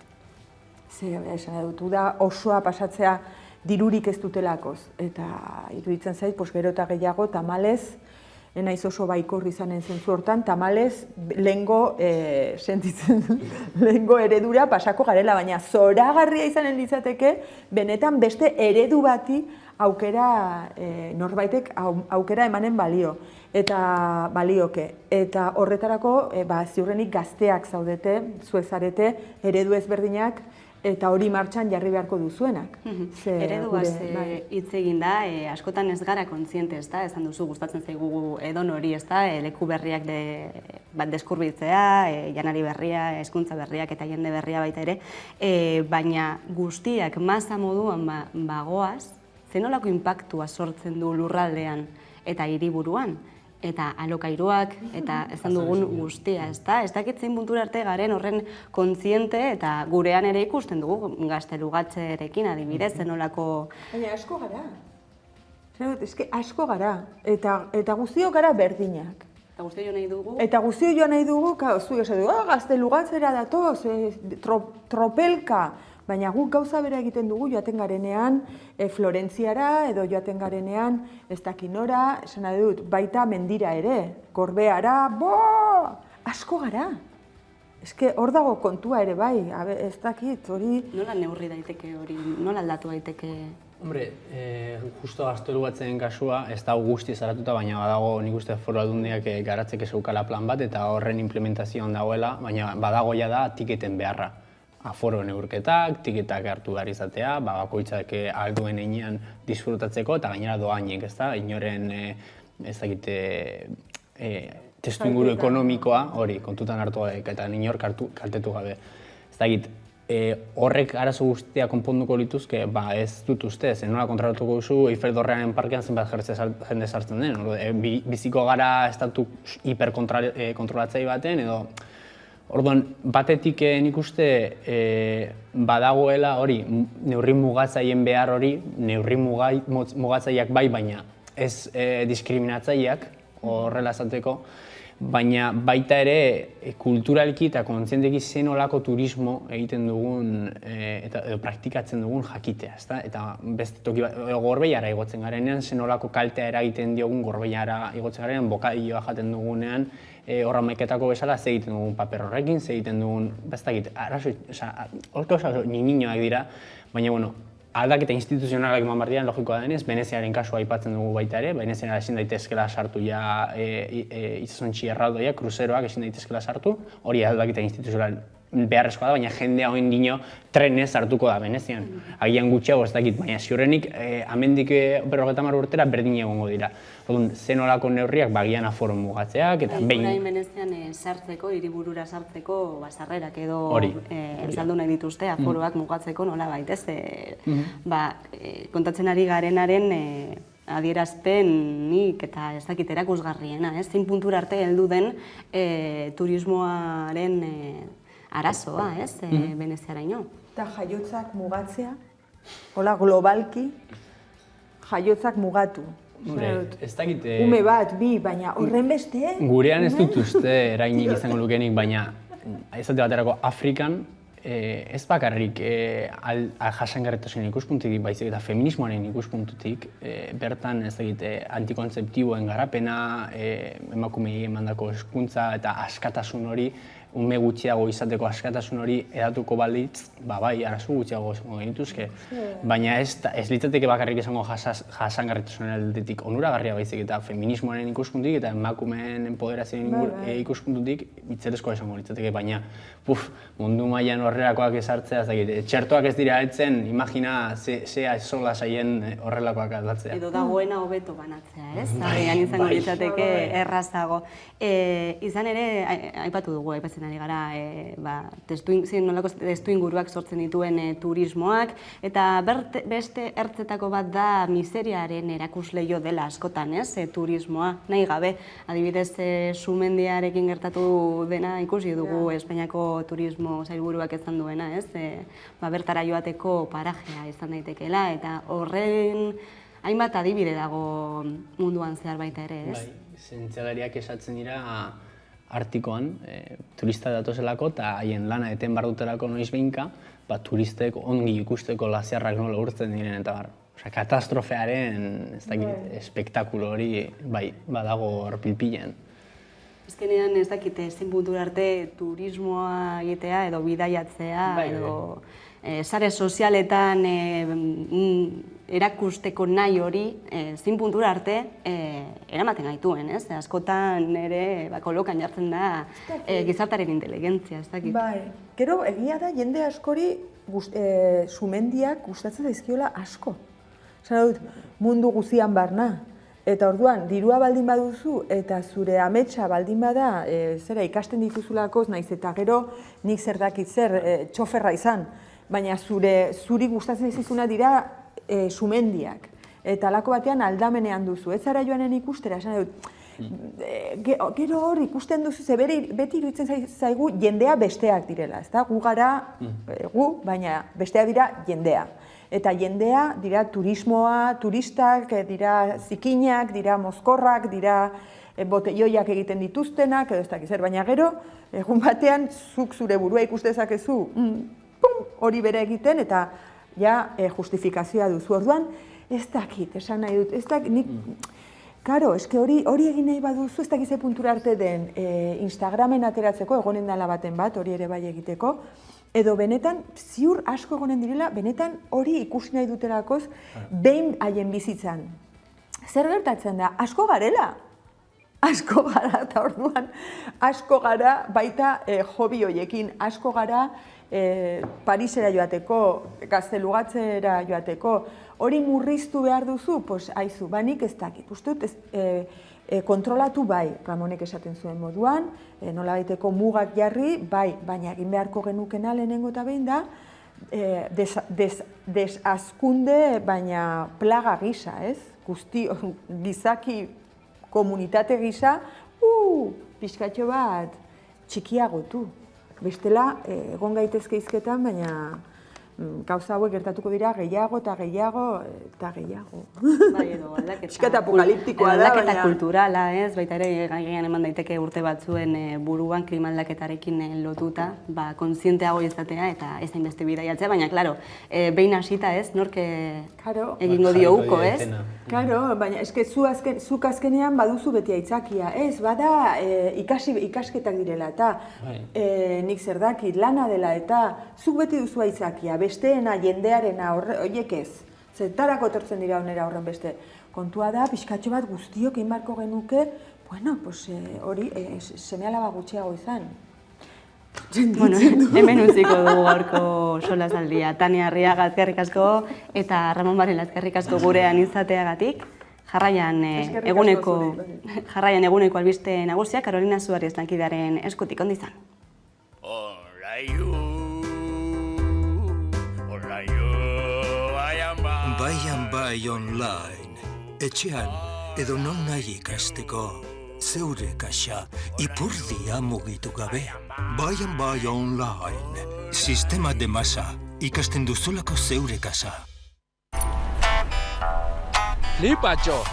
Esan dut, uda osoa pasatzea dirurik ez dutelakoz, eta iruditzen zait, gero eta gehiago, tamalez, naiz oso baikor izanen zentzu hortan, tamalez, lehengo eredura pasako garela, baina zoragarria izanen litzateke, benetan beste eredu bati norbaitek aukera emanen balio, eta balioke. Eta horretarako, ziurrenik gazteak zaudete, zuek zarete, eredu ezberdinak, eta hori martxan jarri beharko duzuenak. Ereduaz hitz egin da, askotan ez gara kontziente, ez da, esan duzu gustatzen zaigu edon hori, ez da, leku berriak deskurbitzea, janari berria, hezkuntza berriak eta jende berria baita ere, baina guztiak masa moduan bagoaz, zenolako inpaktua sortzen du lurraldean eta hiriburuan, eta alokairuak, eta esan dugun guztia, ez da? Ez dakit zein puntura arte garen horren kontziente, eta gurean ere ikusten dugu, gaztelugatzerekin adibidez, zenolako... Baina asko gara. Asko gara, eta guztiok gara berdinak. Eta guztio nahi dugu? Eta guztio nahi dugu, zuek esan dugu, gaztelugatzera datoz, tropelka, baina guk gauza bera egiten dugu joaten garenean Florentziara edo joaten garenean ez dakinora, esan nahi dut, baita mendira ere, Gorbeara, asko gara. Hor dago kontua ere bai, ez dakit, hori... Nola neurri daiteke hori, nola aldatu daiteke? Hombre, justo gaztelugatzen kasua, ez dago guzti zaratuta, baina badago nik uste Foru Aldundiak garatzeke zeukala plan bat eta horren implementazioan dagoela, baina badago ja da tiketen beharra. Aforo neurketak, tiketak hartu behar izatea, bakoitzak alduen einean disfrutatzeko eta gainera doainek, ez da, inoren, ez dakit, testuinguru ekonomikoa, hori, kontutan hartu gabe, eta inor kaltetu gabe. Ez dakit, horrek arazo guztia konponduko lituzke, ez dut uste, nola kontratuko duzu Eiffel Dorrearen parkean zenbat jende sartzen den, biziko gara estatu hiperkontrolatzaile baten, edo orduan, batetik nik uste badagoela hori, neurri mugatzaileen behar hori, neurri mugatzaileak bai, baina ez diskriminatzaileak horrela esateko, baina baita ere kulturalki eta kontzienteki zen olako turismo egiten dugun eta praktikatzen dugun jakitea, ezta? Eta beste toki Gorbeiara igotzen garenean, zen olako kaltea eragiten diogun Gorbeiara igotzen garenean, bokadilloa jaten dugunean, horra maiketako bezala, ze egiten dugun paper horrekin, ze egiten dugun, ez dakit, horko niniñoak dira, baina, bueno, aldaketa instituzionalak eman behar diren logikoa denez, Veneziaren kasua aipatzen dugu baita ere, Veneziara ezin daitezkela sartu ja itsasontzi erraldoiak, kruzeroak ezin daitezkela sartu, hori aldaketa instituzional beharrezkoa da, baina jendea oin dino trenez hartuko da Venezian. Agian gutxiago ez dakit, baina ziurrenik amendik 50 urtera berdin egongo dira. Orduan, zen olako neurriak bagian aforo mugatzeak eta behin... Orain Venezian sartzeko, hiriburura sartzeko, sarrerak edo saldu nahi dituzte, aforoak mugatzeko nola baitez. Kontatzen ari garenaren adierazpenik eta ez dakit erakusgarriena, zein puntura arte heldu den turismoaren arazoa, Veneziaraino. Eta jaiotzak mugatzea, hola globalki, jaiotzak mugatu. Ez dakit... Ume bat, bi, baina horren beste... Gurean ez dut uste erainik izango lukenik, baina ezate baterako Afrikan ez bakarrik jasangarritasun ikuspuntutik, baizik eta feminismoaren ikuspuntutik, bertan ez dakit antikontzeptiboen garapena, emakumei emandako hezkuntza eta askatasun hori, ume gutxiago izateko askatasun hori edatuko balitz, bai, arazo gutxiago izango genituzke. Baina ez litzateke bakarrik izango jasangarritasun aldetik onuragarria baizik eta feminismoaren ikuspuntutik eta emakumeen empoderazioen ikuspuntutik bitzerezkoa izango litzateke, baina mundu mailan horrelakoak ezartzea, txertoak ez dira heltzen, imagina zea sola saien horrelakoak aldatzea. Edo dagoena hobeto banatzea, ez? Agian izango litzateke errazago. Izan ere, aipatu dugu, aipatzen ari gara, nolako testu inguruak sortzen dituen turismoak, eta beste ertzetako bat da miseriaren erakusleio dela askotan, ez? Turismoa, nahi gabe. Adibidez, Sumendiarekin gertatu dena ikusi dugu Espainiako turismo sailburuak ezan duena, ez? Bertara joateko parajea izan daitekeela, eta horren hainbat adibide dago munduan zehar baita ere, ez? Zientzialariak esatzen dira Artikoan, turista datozelako eta haien lana eten barduterako noiz behinka, turistek ongi ikusteko laziarrak nola urtzen diren eta bar. Katastrofearen espektakulo hori badago hor pilpilen. Azkenean ez dakite ezin puntura arte turismoa egitea edo bidaiatzea edo sare sozialetan erakusteko nahi hori ezin puntura arte eramaten gaituen, ez? Askotan ere kolokan jartzen da gizartaren inteligentzia, ez dakit. Bai, gero egia da jende askori Sumendiak gustatzen zaizkiola asko. Zara dut, mundu guzian barna. Eta orduan, dirua baldin baduzu eta zure ametsa baldin bada zera ikasten dituzulakoz, naiz eta gero nik zer dakit zer txoferra izan, baina zuri gustatzen zizuna dira Sumendiak. Eta alako batean aldamenean duzu. Ez zara joanen ikustera, esan dut, gero hor ikusten duzu, ze beti iruditzen zaigu jendea besteak direla, ezta? Gu gara, baina besteak dira jendea. Eta jendea dira turismoa, turistak, dira zikinak, dira mozkorrak, dira botelloiak egiten dituztenak, edo ez dakiz zer, baina gero, egun batean, zuk zure burua ikustezakezu, hori bere egiten, eta ja justifikazioa duzu. Orduan, ez dakit, esan nahi dut, ez dakit, nik, karo, eske hori egin nahi baduzu, ez dakize puntura arte den Instagramen ateratzeko, egonen dela baten bat, hori ere bai egiteko, edo benetan, ziur asko egonen direla, benetan hori ikusi nahi dutelakoz, behin haien bizitzan. Zer gertatzen da? Asko garela. Asko gara, eta orduan, asko gara, baita hobi horiekin, asko gara Parisera joateko, Gaztelugatzera joateko, hori murriztu behar duzu, aizu, banik ez dakit, uste dut, kontrolatu bai, Ramonek esaten zuen moduan, nola baiteko mugak jarri, bai, baina egin beharko genukena lehenengo eta behin da, desazkunde, baina plaga gisa, ez? Gizaki komunitate gisa, pixkatxo bat txikiagotu. Bestela, egon gaitezke izketan, baina gauza hauek gertatuko dira gehiago eta gehiago eta gehiago. Bai, edo aldaketa. Pixkata apokaliptikoa da, aldaketa kulturala, ez? Baita ere, gaian eman daiteke urte batzuen buruan klima aldaketarekin lotuta, kontzienteago izatea eta ez hainbeste bidaiatzea, baina, klaro, behin hasita, ez? Nork egingo dio uko, ez? Karo, baina eske zuk azkenean baduzu beti aitzakia, ez? Bada ikasketak direla eta nik zer dakit, lana dela eta zuk beti duzu aitzakia, besteena, jendearena, horiek ez. Zertarako etortzen dira honera horren beste. Kontua da, pixkatxo bat guztiok egin beharko genuke, bueno, hori seme alaba gutxiago izan. Bueno, hemen utziko dugu gaurko solasaldia. Tania Arriaga eskerrik asko eta Ramon Varela eskerrik asko gurean izateagatik. Jarraian eguneko albiste nagusia Carolina Suarez lankidearen eskutik ondo izan. Baian bai online, etxean edo non nahi ikasteko, zeure kaxa ipurdia mugitu gabe. Baian bai online, sistema de masa, ikasten duzulako zeure kasa. Flipatxo,